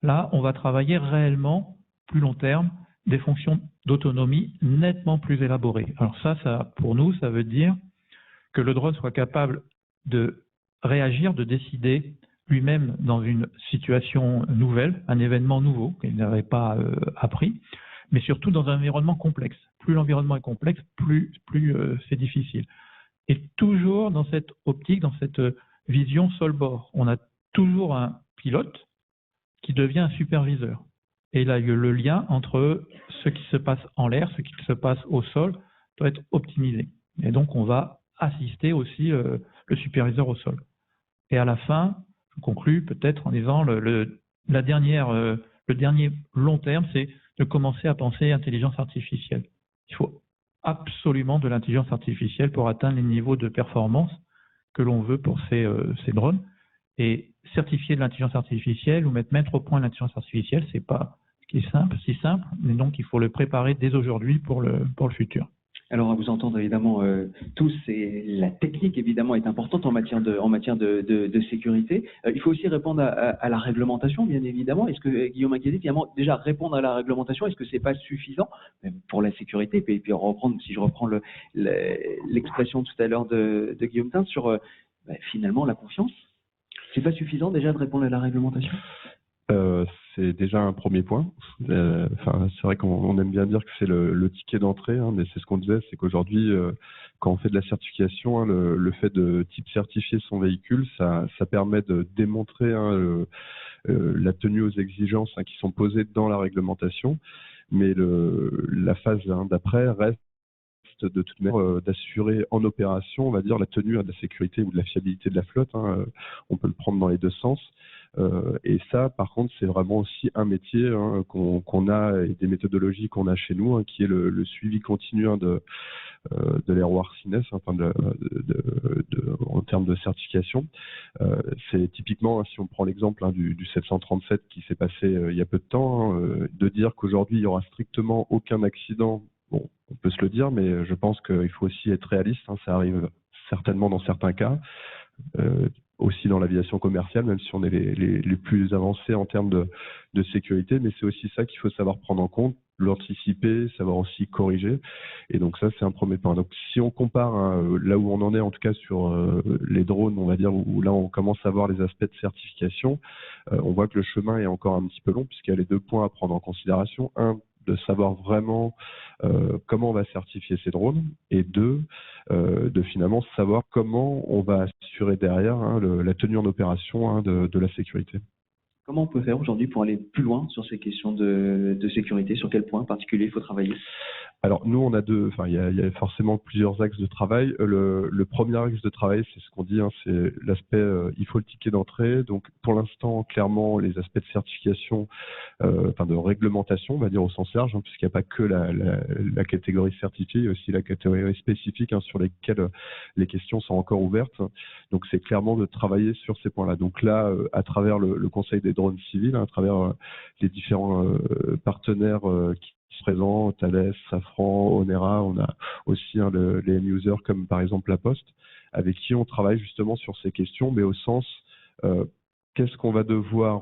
G: là, on va travailler réellement, plus long terme, des fonctions d'autonomie nettement plus élaborées. Alors ça, pour nous, ça veut dire que le drone soit capable de réagir, de décider lui-même dans une situation nouvelle, un événement nouveau qu'il n'avait pas appris, mais surtout dans un environnement complexe. Plus l'environnement est complexe, plus c'est difficile. Et toujours dans cette optique, dans cette vision sol-bord. On a toujours un pilote qui devient un superviseur. Et là, le lien entre ce qui se passe en l'air, ce qui se passe au sol, doit être optimisé. Et donc, on va assister aussi le superviseur au sol. Et à la fin, je conclue peut-être en disant le dernier long terme, c'est de commencer à penser intelligence artificielle. Il faut absolument de l'intelligence artificielle pour atteindre les niveaux de performance que l'on veut pour ces drones. Et certifier de l'intelligence artificielle ou mettre au point l'intelligence artificielle, c'est pas ce qui est si simple, mais donc il faut le préparer dès aujourd'hui pour le futur.
A: Alors, à vous entendre évidemment tous, la technique évidemment est importante en matière de sécurité. Il faut aussi répondre à la réglementation, bien évidemment. Est-ce que Guillaume Inquiété, finalement, déjà répondre à la réglementation, est-ce que c'est pas suffisant pour la sécurité? Et puis si je reprends l'expression tout à l'heure de Guillaume Tin sur finalement la confiance, c'est pas suffisant déjà de répondre à la réglementation?
E: C'est déjà un premier point. C'est vrai qu'on aime bien dire que c'est le ticket d'entrée, hein, mais c'est ce qu'on disait, c'est qu'aujourd'hui, quand on fait de la certification, hein, le fait de type certifier son véhicule, ça permet de démontrer la tenue aux exigences qui sont posées dans la réglementation, mais la phase d'après reste de toute manière d'assurer en opération, on va dire, la tenue de la sécurité ou de la fiabilité de la flotte. Hein, on peut le prendre dans les deux sens. Et ça, par contre, c'est vraiment aussi un métier qu'on a et des méthodologies qu'on a chez nous, qui est le suivi continu de l'airworthiness, en termes de certification. C'est typiquement, si on prend l'exemple du 737 qui s'est passé il y a peu de temps, de dire qu'aujourd'hui il y aura strictement aucun accident. Bon, on peut se le dire, mais je pense qu'il faut aussi être réaliste. Ça arrive certainement dans certains cas. Aussi dans l'aviation commerciale, même si on est les plus avancés en termes de sécurité, mais c'est aussi ça qu'il faut savoir prendre en compte, l'anticiper, savoir aussi corriger. Et donc ça, c'est un premier point. Donc si on compare là où on en est, en tout cas sur les drones, on va dire, où là on commence à voir les aspects de certification, on voit que le chemin est encore un petit peu long, puisqu'il y a les deux points à prendre en considération. Un, de savoir vraiment comment on va certifier ces drones, et deux, de finalement savoir comment on va assurer derrière la tenue en opération de la sécurité.
A: Comment on peut faire aujourd'hui pour aller plus loin sur ces questions de sécurité? Sur quel point en particulier il faut travailler?
E: Alors nous, on a il y a forcément plusieurs axes de travail. Le premier axe de travail, c'est ce qu'on dit, c'est l'aspect, il faut le ticket d'entrée. Donc pour l'instant, clairement, les aspects de certification, de réglementation, on va dire au sens large, puisqu'il n'y a pas que la catégorie certifiée, il y a aussi la catégorie spécifique sur lesquelles les questions sont encore ouvertes. Donc c'est clairement de travailler sur ces points-là. Donc là, à travers le Conseil des drones civils, à travers les différents partenaires qui se présentent, Thales, Safran, Onera, on a aussi les end-users comme par exemple La Poste, avec qui on travaille justement sur ces questions, mais au sens qu'est-ce qu'on va devoir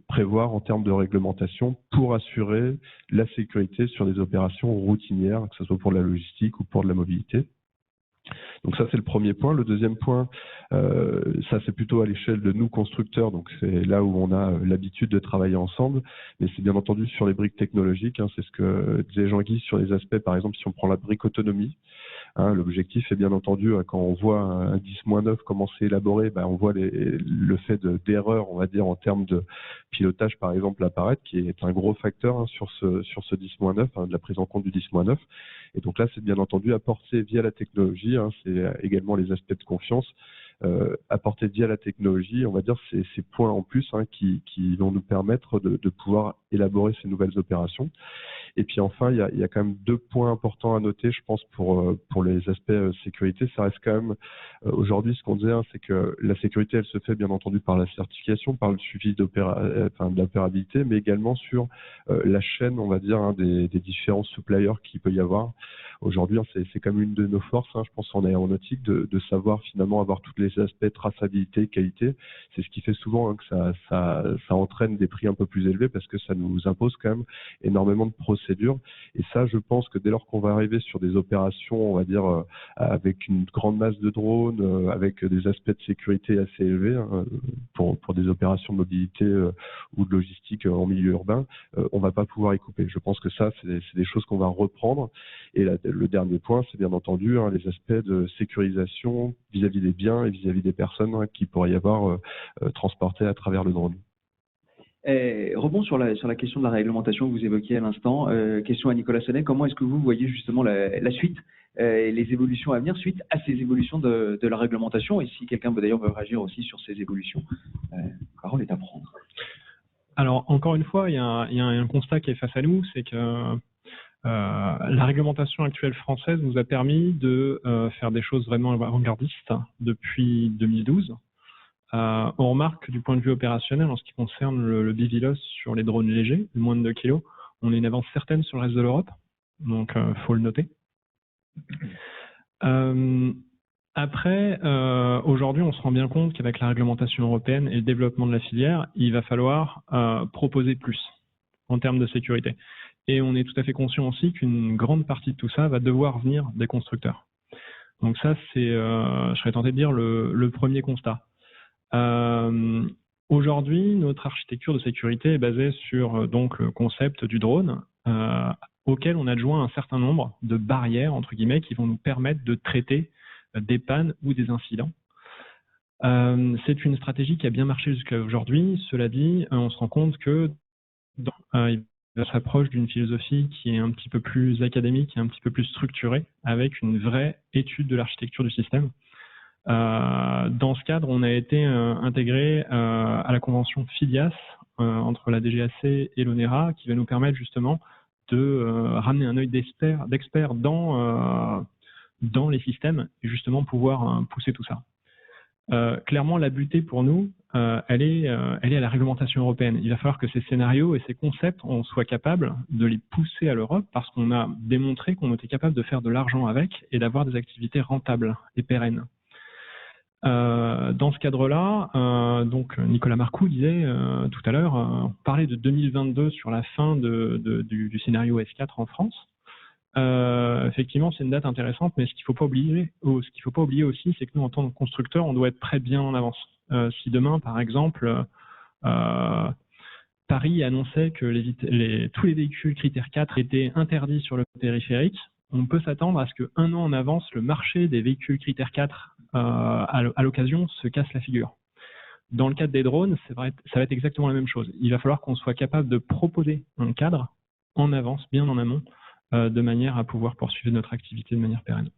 E: prévoir en termes de réglementation pour assurer la sécurité sur des opérations routinières, que ce soit pour la logistique ou pour de la mobilité. Donc ça, c'est le premier point. Le deuxième point, ça c'est plutôt à l'échelle de nous constructeurs, donc c'est là où on a l'habitude de travailler ensemble, mais c'est bien entendu sur les briques technologiques, hein, c'est ce que disait Jean-Guy sur les aspects, par exemple, si on prend la brique autonomie, hein, l'objectif est bien entendu, quand on voit un 10-9, comment c'est élaboré, on voit le fait d'erreur, on va dire, en termes de pilotage, par exemple, apparaître, qui est un gros facteur, hein, sur ce 10-9, hein, de la prise en compte du 10-9. Et donc là, c'est bien entendu apporté via la technologie, hein, c'est également les aspects de confiance, apportés via la technologie, on va dire ces points en plus, hein, qui vont nous permettre de pouvoir élaborer ces nouvelles opérations. Et puis enfin, il y a quand même deux points importants à noter, je pense, pour les aspects sécurité. Ça reste quand même, aujourd'hui, ce qu'on disait, hein, c'est que la sécurité, elle se fait bien entendu par la certification, par le suivi de l'opérabilité, mais également sur la chaîne, on va dire, hein, des différents suppliers qu'il peut y avoir. Aujourd'hui, hein, c'est quand même une de nos forces, hein, je pense, en aéronautique, de savoir finalement avoir tous les aspects traçabilité, qualité. C'est ce qui fait souvent, hein, que ça entraîne des prix un peu plus élevés parce que ça nous impose quand même énormément de procédures. Et ça, je pense que dès lors qu'on va arriver sur des opérations, on va dire, avec une grande masse de drones, avec des aspects de sécurité assez élevés, hein, pour des opérations de mobilité ou de logistique en milieu urbain, on va pas pouvoir y couper. Je pense que ça, c'est des choses qu'on va reprendre. Et le dernier point, c'est bien entendu, hein, les aspects de sécurisation vis-à-vis des biens et vis-à-vis des personnes, hein, qui pourraient y avoir transportées à travers le drone.
A: Rebond sur la question de la réglementation que vous évoquiez à l'instant. Question à Nicolas Sonnet, comment est-ce que vous voyez justement la suite et les évolutions à venir suite à ces évolutions de la réglementation? Et si quelqu'un d'ailleurs veut réagir aussi sur ces évolutions, la parole est à prendre.
B: Alors, encore une fois, il y a un constat qui est face à nous, c'est que la réglementation actuelle française nous a permis de faire des choses vraiment avant-gardistes depuis 2012. On remarque que du point de vue opérationnel, en ce qui concerne le BVLOS sur les drones légers, de moins de 2 kg, on a une avance certaine sur le reste de l'Europe, donc faut le noter. Après, aujourd'hui, on se rend bien compte qu'avec la réglementation européenne et le développement de la filière, il va falloir proposer plus en termes de sécurité. Et on est tout à fait conscient aussi qu'une grande partie de tout ça va devoir venir des constructeurs. Donc ça, c'est, je serais tenté de dire, le premier constat. Aujourd'hui, notre architecture de sécurité est basée sur donc le concept du drone, auquel on adjoint un certain nombre de barrières, entre guillemets, qui vont nous permettre de traiter des pannes ou des incidents. C'est une stratégie qui a bien marché jusqu'à aujourd'hui. Cela dit, on se rend compte que il s'approche d'une philosophie qui est un petit peu plus académique et un petit peu plus structurée, avec une vraie étude de l'architecture du système. Dans ce cadre, on a été intégré à la convention FIDIAS entre la DGAC et l'ONERA, qui va nous permettre justement de ramener un œil d'expert dans les systèmes et justement pouvoir pousser tout ça. Clairement, la butée pour nous, elle est à la réglementation européenne. Il va falloir que ces scénarios et ces concepts, on soit capable de les pousser à l'Europe parce qu'on a démontré qu'on était capable de faire de l'argent avec et d'avoir des activités rentables et pérennes. Dans ce cadre-là, donc Nicolas Marcoux disait tout à l'heure, on parlait de 2022 sur la fin du scénario S4 en France. Effectivement, c'est une date intéressante, mais ce qu'il ne faut pas oublier aussi, c'est que nous, en tant que constructeurs, on doit être très bien en avance. Si demain, par exemple, Paris annonçait que tous les véhicules critères 4 étaient interdits sur le périphérique, on peut s'attendre à ce qu'un an en avance, le marché des véhicules critères 4 à l'occasion se casse la figure. Dans le cadre des drones, ça va être exactement la même chose. Il va falloir qu'on soit capable de proposer un cadre en avance, bien en amont, de manière à pouvoir poursuivre notre activité de manière pérenne.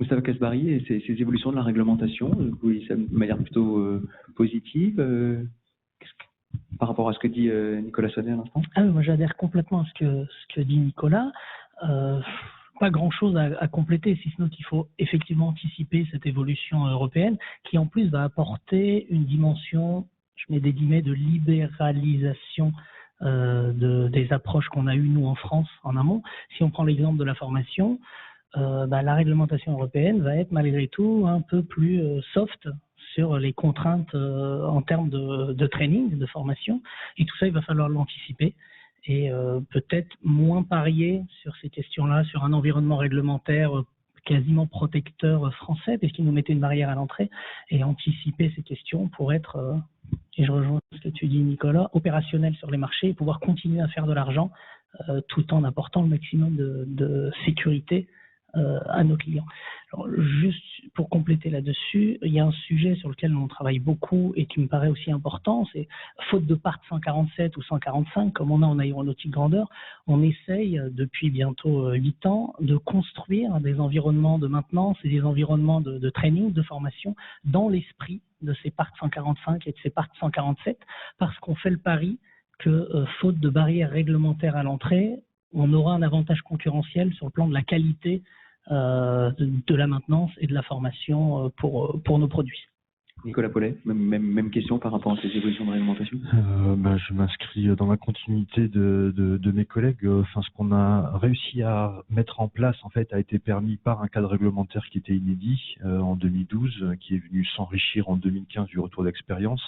A: Moustapha Kasbari, et ces évolutions de la réglementation, vous voyez ça de manière plutôt positive par rapport à ce que dit Nicolas Sonnet à l'instant?
C: Moi, j'adhère complètement à ce que dit Nicolas. Pas grand-chose à compléter, si ce n'est qu'il faut effectivement anticiper cette évolution européenne qui, en plus, va apporter une dimension, je mets des guillemets, de libéralisation des approches qu'on a eues, nous, en France, en amont. Si on prend l'exemple de la formation, la réglementation européenne va être, malgré tout, un peu plus soft sur les contraintes en termes de training, de formation. Et tout ça, il va falloir l'anticiper et peut-être moins parier sur ces questions-là, sur un environnement réglementaire quasiment protecteur français, puisqu'il nous mettait une barrière à l'entrée, et anticiper ces questions pour être, et je rejoins ce que tu dis Nicolas, opérationnel sur les marchés et pouvoir continuer à faire de l'argent tout en apportant le maximum de sécurité à nos clients. Alors, juste pour compléter là-dessus, il y a un sujet sur lequel on travaille beaucoup et qui me paraît aussi important, c'est faute de part 147 ou 145, comme on a en aéronautique grandeur, on essaye depuis bientôt 8 ans de construire des environnements de maintenance et des environnements de training, de formation dans l'esprit de ces parts 145 et de ces parts 147, parce qu'on fait le pari que faute de barrières réglementaires à l'entrée, on aura un avantage concurrentiel sur le plan de la qualité de la maintenance et de la formation pour nos produits.
A: Nicolas Paulet, même question par rapport à ces évolutions de réglementation.
D: Je m'inscris dans la continuité de mes collègues. Enfin, ce qu'on a réussi à mettre en place, en fait, a été permis par un cadre réglementaire qui était inédit en 2012, qui est venu s'enrichir en 2015 du retour d'expérience.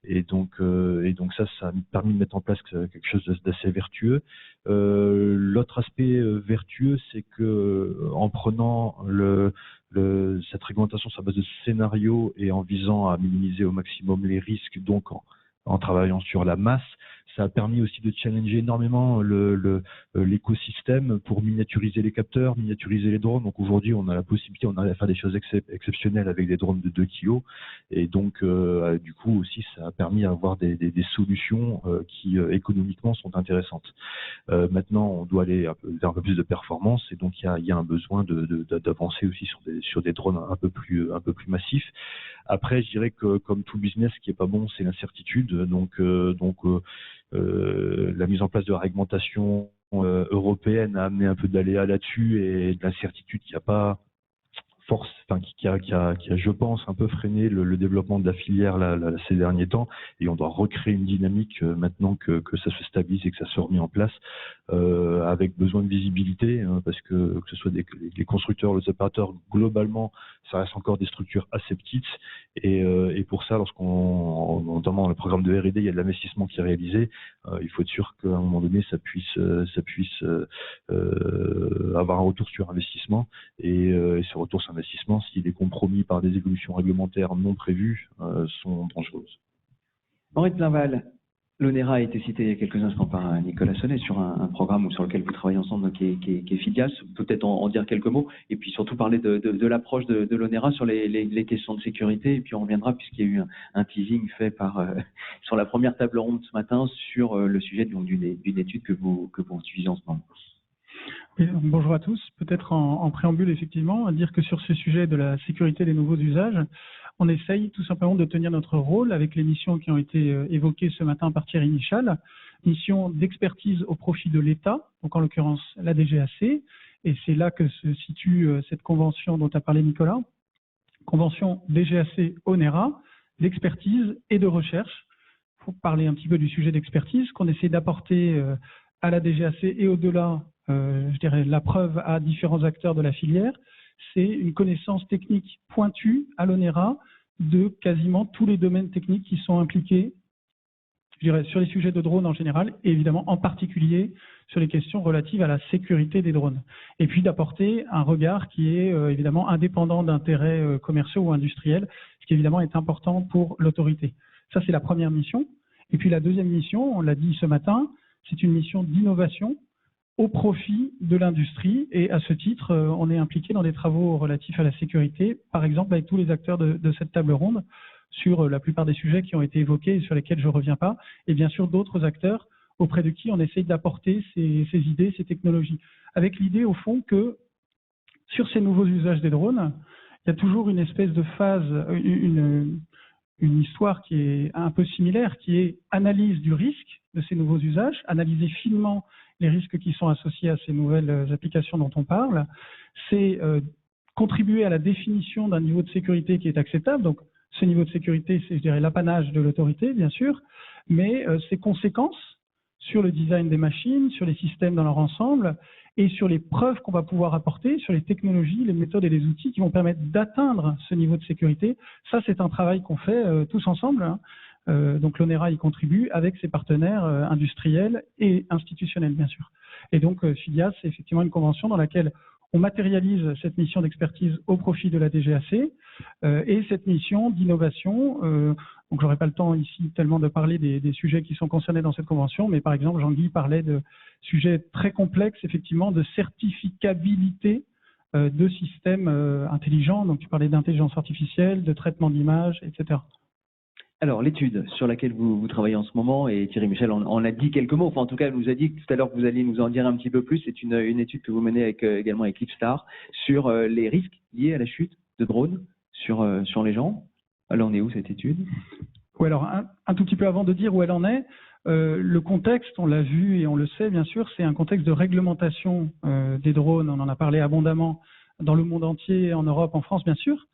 D: Et donc ça a permis de mettre en place quelque chose d'assez vertueux. L'autre aspect vertueux, c'est que en prenant cette réglementation sur la base de scénarios et en visant à minimiser au maximum les risques, donc en travaillant sur la masse, ça a permis aussi de challenger énormément l'écosystème pour miniaturiser les capteurs, miniaturiser les drones. Donc aujourd'hui, on a la possibilité, on arrive à faire des choses exceptionnelles avec des drones de 2 kg. Et donc, du coup aussi, ça a permis d'avoir des solutions qui économiquement sont intéressantes. Maintenant, on doit aller vers un peu plus de performance, et donc il y a un besoin d'avancer aussi sur des drones un peu plus massifs. Après, je dirais que comme tout business, ce qui est pas bon, c'est l'incertitude. Donc la mise en place de la réglementation européenne a amené un peu d'aléa là-dessus et de l'incertitude qui a pas force, qui a, je pense, un peu freiné le développement de la filière ces derniers temps, et on doit recréer une dynamique maintenant que ça se stabilise et que ça se remet en place, avec besoin de visibilité, parce que ce soit les constructeurs, les opérateurs, globalement, ça reste encore des structures assez petites, et pour ça, notamment dans le programme de R&D, il y a de l'investissement qui est réalisé, il faut être sûr qu'à un moment donné, ça puisse avoir un retour sur investissement, et ce retour sur investissement, s'il est compromis par des évolutions réglementaires non prévues, sont dangereuses.
A: Henri de Blainval, l'ONERA a été cité il y a quelques instants par Nicolas Sonnet sur un programme sur lequel vous travaillez ensemble qui est FIDIAS. Peut-être en dire quelques mots et puis surtout parler de l'approche de l'ONERA sur les questions de sécurité, et puis on reviendra puisqu'il y a eu un teasing fait sur la première table ronde ce matin sur le sujet d'une étude que vous suivez en ce moment.
H: Oui, bonjour à tous. Peut-être en préambule, effectivement, à dire que sur ce sujet de la sécurité des nouveaux usages, on essaye tout simplement de tenir notre rôle avec les missions qui ont été évoquées ce matin par Thierry Michal, mission d'expertise au profit de l'État, donc en l'occurrence la DGAC, et c'est là que se situe cette convention dont a parlé Nicolas, convention DGAC-ONERA, d'expertise et de recherche. Il faut parler un petit peu du sujet d'expertise qu'on essaie d'apporter à la DGAC et au-delà, je dirais, la preuve à différents acteurs de la filière. C'est une connaissance technique pointue à l'ONERA de quasiment tous les domaines techniques qui sont impliqués, je dirais, sur les sujets de drones en général, et évidemment en particulier sur les questions relatives à la sécurité des drones. Et puis d'apporter un regard qui est évidemment indépendant d'intérêts commerciaux ou industriels, ce qui évidemment est important pour l'autorité. Ça, c'est la première mission. Et puis la deuxième mission, on l'a dit ce matin, c'est une mission d'innovation au profit de l'industrie, et à ce titre, on est impliqué dans des travaux relatifs à la sécurité, par exemple avec tous les acteurs de cette table ronde, sur la plupart des sujets qui ont été évoqués et sur lesquels je ne reviens pas, et bien sûr d'autres acteurs auprès de qui on essaye d'apporter ces idées, ces technologies, avec l'idée au fond que sur ces nouveaux usages des drones, il y a toujours une espèce de phase, une histoire qui est un peu similaire, qui est analyse du risque de ces nouveaux usages, analyser finement les risques qui sont associés à ces nouvelles applications dont on parle, c'est contribuer à la définition d'un niveau de sécurité qui est acceptable. Donc, ce niveau de sécurité, c'est, je dirais, l'apanage de l'autorité, bien sûr, mais ses conséquences sur le design des machines, sur les systèmes dans leur ensemble, et sur les preuves qu'on va pouvoir apporter, sur les technologies, les méthodes et les outils qui vont permettre d'atteindre ce niveau de sécurité. Ça, c'est un travail qu'on fait tous ensemble, hein. Donc l'ONERA y contribue avec ses partenaires industriels et institutionnels, bien sûr. Et donc FIDIAS, c'est effectivement une convention dans laquelle on matérialise cette mission d'expertise au profit de la DGAC et cette mission d'innovation. Donc j'aurais pas le temps ici tellement de parler des sujets qui sont concernés dans cette convention, mais par exemple Jean-Guy parlait de sujets très complexes, effectivement, de certificabilité de systèmes intelligents. Donc tu parlais d'intelligence artificielle, de traitement d'images, etc.
A: Alors, l'étude sur laquelle vous travaillez en ce moment, et Thierry Michel en a dit quelques mots, enfin en tout cas, elle nous a dit tout à l'heure que vous alliez nous en dire un petit peu plus. C'est une étude que vous menez également avec Lipstar sur les risques liés à la chute de drones sur les gens. Alors, on est où cette étude?
H: Oui, alors un tout petit peu avant de dire où elle en est, le contexte, on l'a vu et on le sait bien sûr, c'est un contexte de réglementation des drones. On en a parlé abondamment dans le monde entier, en Europe, en France bien sûr.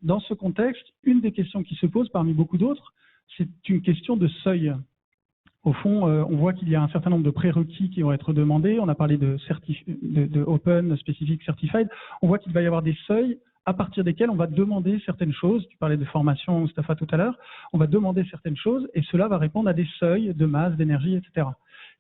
H: Dans ce contexte, une des questions qui se pose parmi beaucoup d'autres, c'est une question de seuil. Au fond, on voit qu'il y a un certain nombre de prérequis qui vont être demandés. On a parlé de Open, Specific, Certified. On voit qu'il va y avoir des seuils à partir desquels on va demander certaines choses. Tu parlais de formation, Mustapha, tout à l'heure. On va demander certaines choses et cela va répondre à des seuils de masse, d'énergie, etc.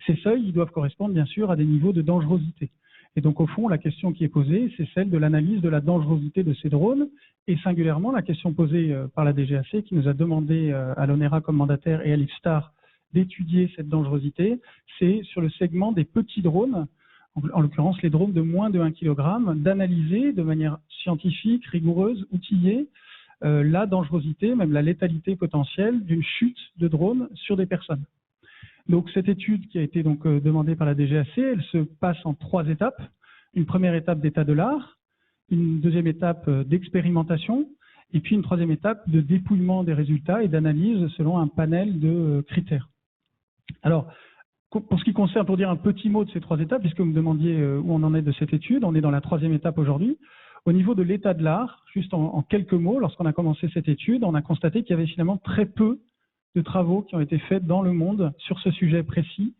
H: Ces seuils, ils doivent correspondre bien sûr à des niveaux de dangerosité. Et donc, au fond, la question qui est posée, c'est celle de l'analyse de la dangerosité de ces drones, et singulièrement la question posée par la DGAC, qui nous a demandé à l'ONERA comme mandataire et à Lipstar d'étudier cette dangerosité, c'est sur le segment des petits drones, en l'occurrence les drones de moins de 1 kg, d'analyser de manière scientifique, rigoureuse, outillée, la dangerosité, même la létalité potentielle d'une chute de drone sur des personnes. Donc cette étude qui a été donc demandée par la DGAC, elle se passe en 3 étapes. Une première étape d'état de l'art, une deuxième étape d'expérimentation, et puis une troisième étape de dépouillement des résultats et d'analyse selon un panel de critères. Alors, pour ce qui concerne, pour dire un petit mot de ces 3 étapes, puisque vous me demandiez où on en est de cette étude, on est dans la 3e étape aujourd'hui. Au niveau de l'état de l'art, juste en quelques mots, lorsqu'on a commencé cette étude, on a constaté qu'il y avait finalement très peu de travaux qui ont été faits dans le monde sur ce sujet précis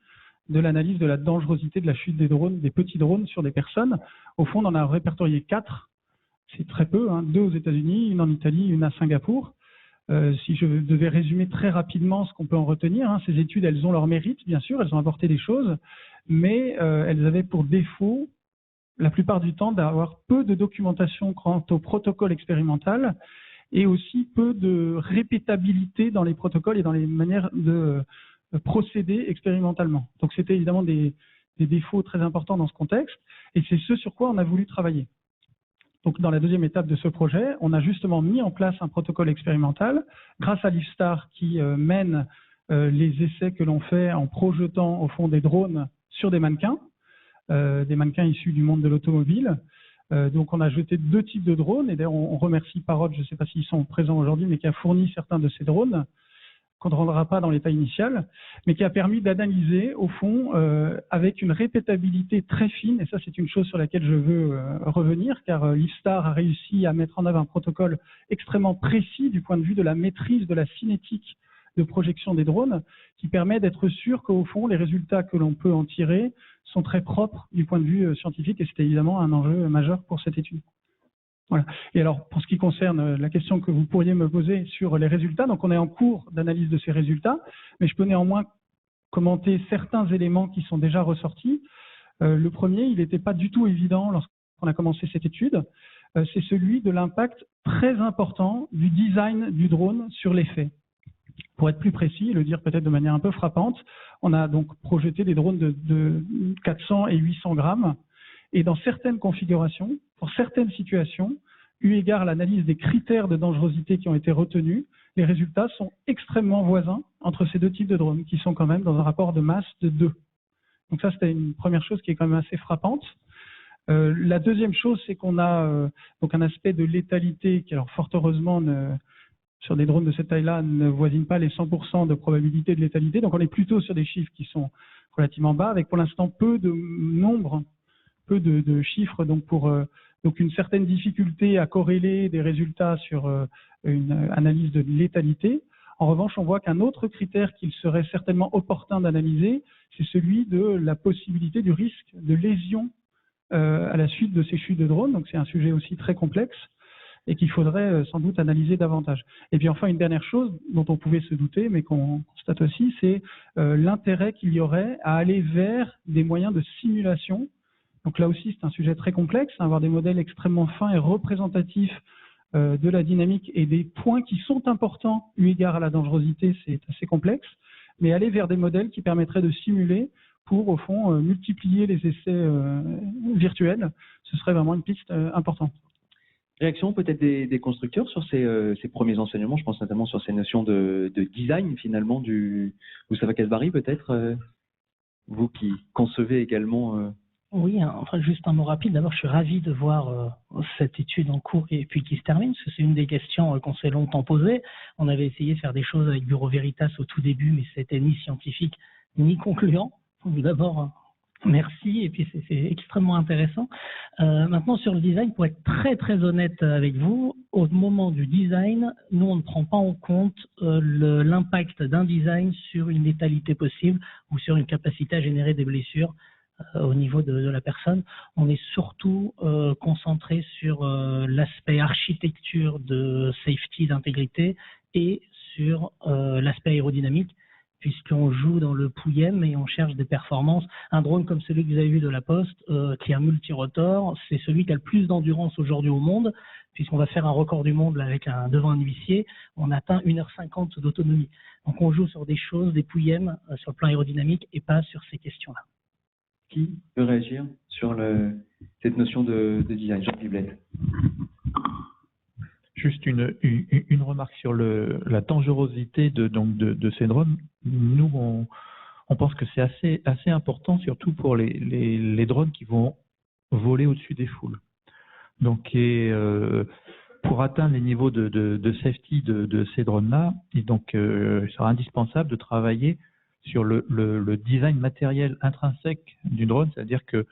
H: de l'analyse de la dangerosité de la chute des drones, des petits drones sur des personnes. Au fond, on en a répertorié 4. C'est très peu, hein, 2 aux États-Unis, une en Italie, une à Singapour. Si je devais résumer très rapidement ce qu'on peut en retenir, hein, ces études, elles ont leur mérite, bien sûr, elles ont apporté des choses, mais elles avaient pour défaut, la plupart du temps, d'avoir peu de documentation quant au protocole expérimental et aussi peu de répétabilité dans les protocoles et dans les manières de procéder expérimentalement. Donc c'était évidemment des défauts très importants dans ce contexte, et c'est ce sur quoi on a voulu travailler. Donc dans la deuxième étape de ce projet, on a justement mis en place un protocole expérimental grâce à Lipstar qui mène les essais que l'on fait en projetant au fond des drones sur des mannequins issus du monde de l'automobile. Donc on a jeté 2 types de drones, et d'ailleurs on remercie Parrot, je ne sais pas s'ils sont présents aujourd'hui, mais qui a fourni certains de ces drones, qu'on ne rendra pas dans l'état initial, mais qui a permis d'analyser, au fond, avec une répétabilité très fine, et ça c'est une chose sur laquelle je veux revenir, car Lipstar a réussi à mettre en œuvre un protocole extrêmement précis du point de vue de la maîtrise de la cinétique de projection des drones, qui permet d'être sûr qu'au fond, les résultats que l'on peut en tirer sont très propres du point de vue scientifique, et c'était évidemment un enjeu majeur pour cette étude. Voilà. Et alors, pour ce qui concerne la question que vous pourriez me poser sur les résultats, donc on est en cours d'analyse de ces résultats, mais je peux néanmoins commenter certains éléments qui sont déjà ressortis. Le premier, il n'était pas du tout évident lorsqu'on a commencé cette étude, c'est celui de l'impact très important du design du drone sur l'effet. Pour être plus précis, et le dire peut-être de manière un peu frappante, on a donc projeté des drones de 400 et 800 grammes, et dans certaines configurations, pour certaines situations, eu égard à l'analyse des critères de dangerosité qui ont été retenus, les résultats sont extrêmement voisins entre ces 2 types de drones, qui sont quand même dans un rapport de masse de 2. Donc ça, c'était une première chose qui est quand même assez frappante. La deuxième chose, c'est qu'on a donc un aspect de létalité qui, alors fort heureusement, sur des drones de cette taille-là, ne voisine pas les 100% de probabilité de létalité. Donc on est plutôt sur des chiffres qui sont relativement bas, avec pour l'instant peu de chiffres, donc une certaine difficulté à corréler des résultats sur une analyse de létalité. En revanche, on voit qu'un autre critère qu'il serait certainement opportun d'analyser, c'est celui de la possibilité du risque de lésion à la suite de ces chutes de drones. Donc c'est un sujet aussi très complexe et qu'il faudrait sans doute analyser davantage. Et puis enfin, une dernière chose dont on pouvait se douter, mais qu'on constate aussi, c'est l'intérêt qu'il y aurait à aller vers des moyens de simulation. Donc là aussi, c'est un sujet très complexe, avoir des modèles extrêmement fins et représentatifs de la dynamique et des points qui sont importants eu égard à la dangerosité, c'est assez complexe, mais aller vers des modèles qui permettraient de simuler pour, au fond, multiplier les essais virtuels, ce serait vraiment une piste importante.
A: Réaction peut-être des constructeurs sur ces premiers enseignements, je pense notamment sur ces notions de design finalement du Moustapha Kasbari peut-être, vous qui concevez également.
C: Oui, enfin juste un mot rapide. D'abord, je suis ravi de voir cette étude en cours et puis qui se termine, parce que c'est une des questions qu'on s'est longtemps posées. On avait essayé de faire des choses avec Bureau Veritas au tout début, mais c'était ni scientifique ni concluant. Donc d'abord, merci, et puis c'est extrêmement intéressant. Maintenant, sur le design, pour être très très honnête avec vous, au moment du design, nous, on ne prend pas en compte l'impact d'un design sur une létalité possible ou sur une capacité à générer des blessures au niveau de la personne. On est surtout concentré sur l'aspect architecture de safety, d'intégrité, et sur l'aspect aérodynamique, puisqu'on joue dans le POUIEM et on cherche des performances. Un drone comme celui que vous avez vu de la Poste, qui est un multirotor, c'est celui qui a le plus d'endurance aujourd'hui au monde, puisqu'on va faire un record du monde avec devant un huissier, on atteint 1h50 d'autonomie. Donc on joue sur des choses, des POUIEM sur le plan aérodynamique et pas sur ces questions-là.
A: Qui peut réagir sur cette notion de design? Jean Piblette.
G: Juste une remarque sur la dangerosité de ces drones. Nous, on pense que c'est assez important, surtout pour les drones qui vont voler au-dessus des foules. Donc, pour atteindre les niveaux de safety de ces drones-là, il sera indispensable de travailler sur le design matériel intrinsèque du drone, c'est-à-dire que,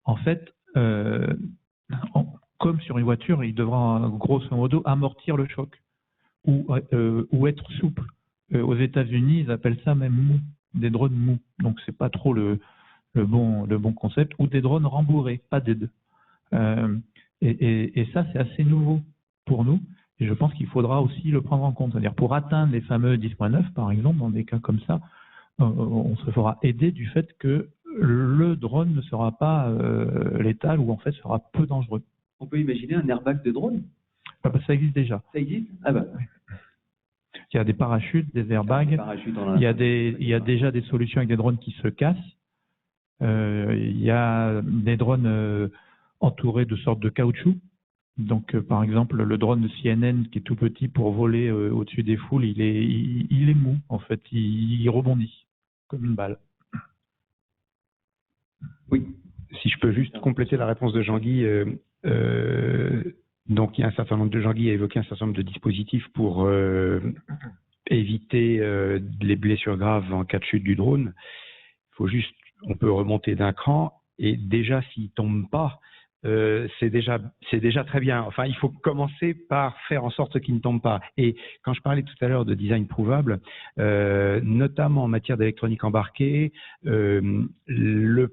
G: en fait, comme sur une voiture, il devra grosso modo amortir le choc ou être souple. Aux États-Unis, ils appellent ça même mou, des drones mous. Donc c'est pas trop le bon concept, ou des drones rembourrés, pas des deux. Et ça, c'est assez nouveau pour nous. Et je pense qu'il faudra aussi le prendre en compte. C'est-à-dire pour atteindre les fameux 10.9, par exemple, dans des cas comme ça, on se fera aider du fait que le drone ne sera pas létal ou en fait sera peu dangereux.
A: On peut imaginer un airbag de drone?
G: Ça existe déjà.
A: Ça existe? Ah bah.
G: Il y a des parachutes, des airbags. Il y a déjà des solutions avec des drones qui se cassent. Il y a des drones entourés de sortes de caoutchouc. Donc, par exemple, le drone de CNN qui est tout petit pour voler au-dessus des foules, il est mou en fait. Il rebondit comme une balle.
F: Oui. Si je peux juste compléter la réponse de Jean-Guy. Donc, il y a un certain nombre de Jean-Guy a évoqué un certain nombre de dispositifs pour éviter les blessures graves en cas de chute du drone. On peut remonter d'un cran et déjà s'il ne tombe pas, c'est déjà très bien. Enfin, il faut commencer par faire en sorte qu'il ne tombe pas. Et quand je parlais tout à l'heure de design prouvable, notamment en matière d'électronique embarquée, le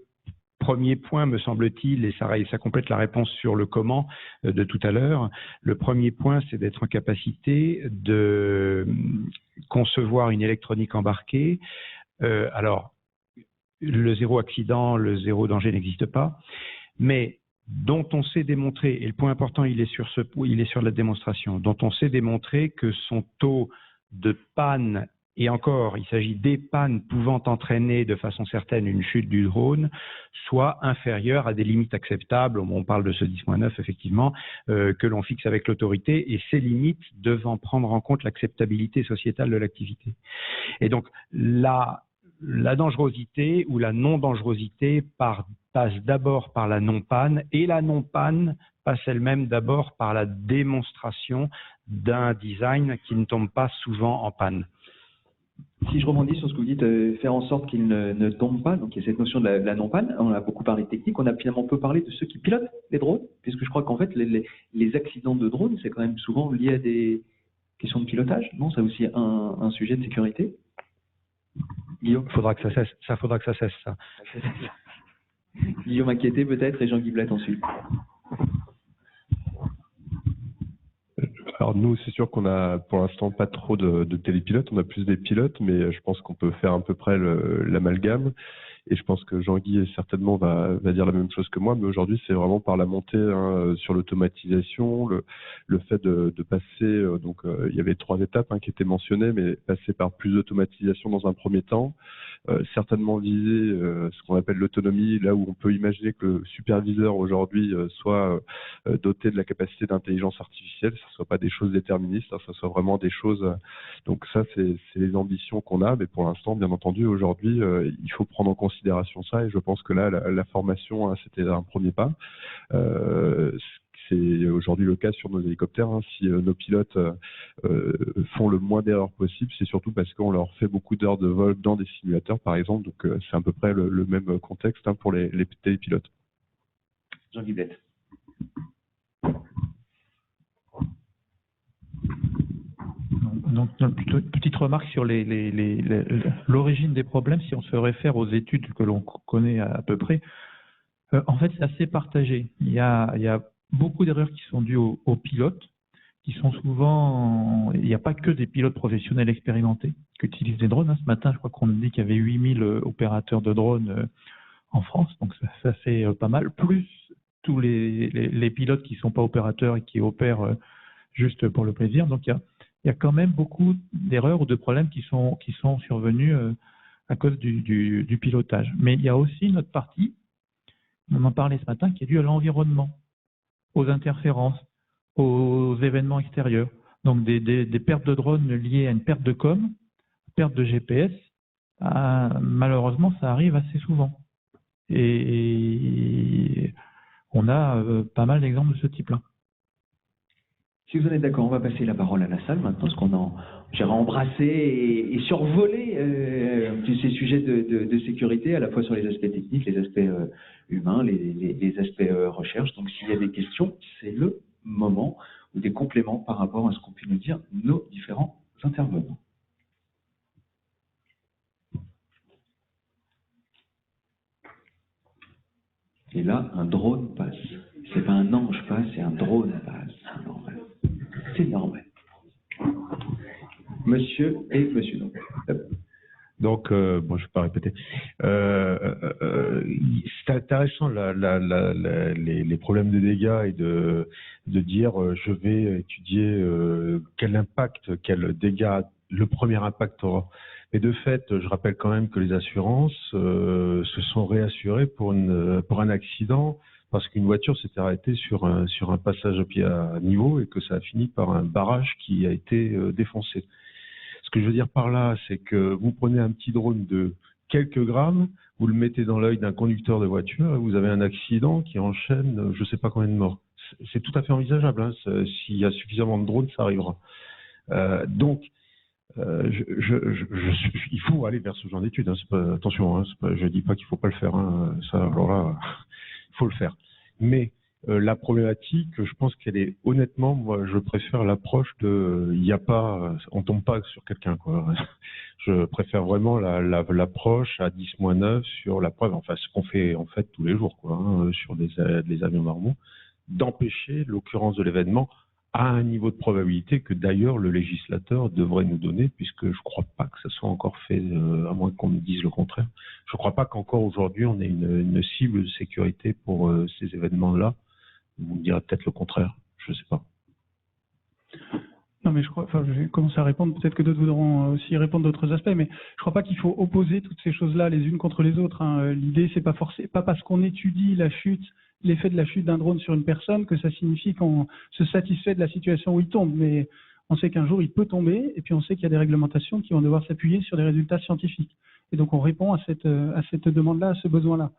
F: premier point, me semble-t-il, et ça complète la réponse sur le comment de tout à l'heure, le premier point, c'est d'être en capacité de concevoir une électronique embarquée. Alors, le zéro accident, le zéro danger n'existe pas, mais dont on sait démontrer, et le point important, il est sur la démonstration, dont on sait démontrer que son taux de panne, et encore, il s'agit des pannes pouvant entraîner de façon certaine une chute du drone, soit inférieur à des limites acceptables, on parle de ce 10.9 effectivement, que l'on fixe avec l'autorité, et ces limites devant prendre en compte l'acceptabilité sociétale de l'activité. Et donc, la dangerosité ou la non-dangerosité passe d'abord par la non-panne, et la non-panne passe elle-même d'abord par la démonstration d'un design qui ne tombe pas souvent en panne.
A: Si je rebondis sur ce que vous dites, faire en sorte qu'il ne tombe pas, donc il y a cette notion de la non-panne, on a beaucoup parlé de technique, on a finalement peu parlé de ceux qui pilotent les drones, puisque je crois qu'en fait les accidents de drones, c'est quand même souvent lié à des questions de pilotage, non? C'est aussi un sujet de sécurité. Guillaume?
F: Faudra que ça cesse, ça.
A: Guillaume Inquiété peut-être et Jean Guiblette ensuite.
E: Alors nous, c'est sûr qu'on a pour l'instant pas trop de télépilotes, on a plus des pilotes, mais je pense qu'on peut faire à peu près l'amalgame. Et je pense que Jean-Guy certainement va dire la même chose que moi, mais aujourd'hui c'est vraiment par la montée sur l'automatisation, le fait de passer, il y avait 3 étapes qui étaient mentionnées, mais passer par plus d'automatisation dans un premier temps, certainement viser ce qu'on appelle l'autonomie, là où on peut imaginer que le superviseur aujourd'hui soit doté de la capacité d'intelligence artificielle, que ce ne soit pas des choses déterministes, que ce soit vraiment des choses... donc ça, c'est les ambitions qu'on a, mais pour l'instant, bien entendu, aujourd'hui, il faut prendre en considération ça, et je pense que là, la formation, c'était un premier pas. C'est aujourd'hui le cas sur nos hélicoptères. Si nos pilotes font le moins d'erreurs possible, c'est surtout parce qu'on leur fait beaucoup d'heures de vol dans des simulateurs, par exemple. Donc, c'est à peu près le même contexte pour les télépilotes.
A: Jean Guiblette.
G: Donc, plutôt une petite remarque sur l'origine des problèmes, si on se réfère aux études que l'on connaît à peu près. En fait, c'est assez partagé. Il y a beaucoup d'erreurs qui sont dues aux pilotes, qui sont souvent... Il n'y a pas que des pilotes professionnels expérimentés qui utilisent des drones. Ce matin, je crois qu'on dit qu'il y avait 8000 opérateurs de drones en France, donc ça c'est pas mal. Plus tous les pilotes qui ne sont pas opérateurs et qui opèrent juste pour le plaisir. Donc il y a quand même beaucoup d'erreurs ou de problèmes qui sont survenus à cause du pilotage. Mais il y a aussi une autre partie, on en parlait ce matin, qui est due à l'environnement, aux interférences, aux événements extérieurs. Donc des pertes de drones liées à une perte de com, perte de GPS, malheureusement ça arrive assez souvent. Et on a pas mal d'exemples de ce type-là.
A: Si vous en êtes d'accord, on va passer la parole à la salle maintenant, parce qu'on j'ai embrassé et survolé ces sujets de sécurité, à la fois sur les aspects techniques, les aspects humains, les aspects recherche. Donc s'il y a des questions, c'est le moment, ou des compléments par rapport à ce qu'ont pu nous dire nos différents intervenants. Et là, un drone passe. C'est pas un ange passe, c'est un drone passe. C'est normal. C'est normal. Monsieur et monsieur.
I: Donc, bon, je ne vais pas répéter. C'est intéressant les problèmes de dégâts et de dire je vais étudier quel impact, quel dégât le premier impact aura. Mais de fait, je rappelle quand même que les assurances se sont réassurées pour un accident parce qu'une voiture s'était arrêtée sur un passage à pied à niveau et que ça a fini par un barrage qui a été défoncé. Ce que je veux dire par là, c'est que vous prenez un petit drone de quelques grammes, vous le mettez dans l'œil d'un conducteur de voiture et vous avez un accident qui enchaîne je ne sais pas combien de morts. C'est tout à fait envisageable. Hein. S'il y a suffisamment de drones, ça arrivera. Donc, il faut aller vers ce genre d'études. Hein. Attention, hein, je ne dis pas qu'il ne faut pas le faire. Hein. Ça, alors là, il faut le faire. Mais la problématique, je pense qu'elle est, honnêtement, moi, je préfère l'approche de, on tombe pas sur quelqu'un, quoi. Je préfère vraiment l'approche à 10-9 sur la preuve, enfin, ce qu'on fait en fait tous les jours, quoi, hein, sur des avions normaux, d'empêcher l'occurrence de l'événement à un niveau de probabilité que d'ailleurs le législateur devrait nous donner, puisque je ne crois pas que ça soit encore fait, à moins qu'on me dise le contraire. Je ne crois pas qu'encore aujourd'hui on ait une cible de sécurité pour ces événements-là. Vous me direz peut-être le contraire, je ne sais pas.
H: Non, mais je vais commencer à répondre, peut-être que d'autres voudront aussi répondre d'autres aspects, mais je ne crois pas qu'il faut opposer toutes ces choses-là les unes contre les autres. Hein. L'idée, c'est pas parce qu'on étudie l'effet de la chute d'un drone sur une personne que ça signifie qu'on se satisfait de la situation où il tombe. Mais on sait qu'un jour, il peut tomber, et puis on sait qu'il y a des réglementations qui vont devoir s'appuyer sur des résultats scientifiques. Et donc, on répond à cette demande-là, à ce besoin-là.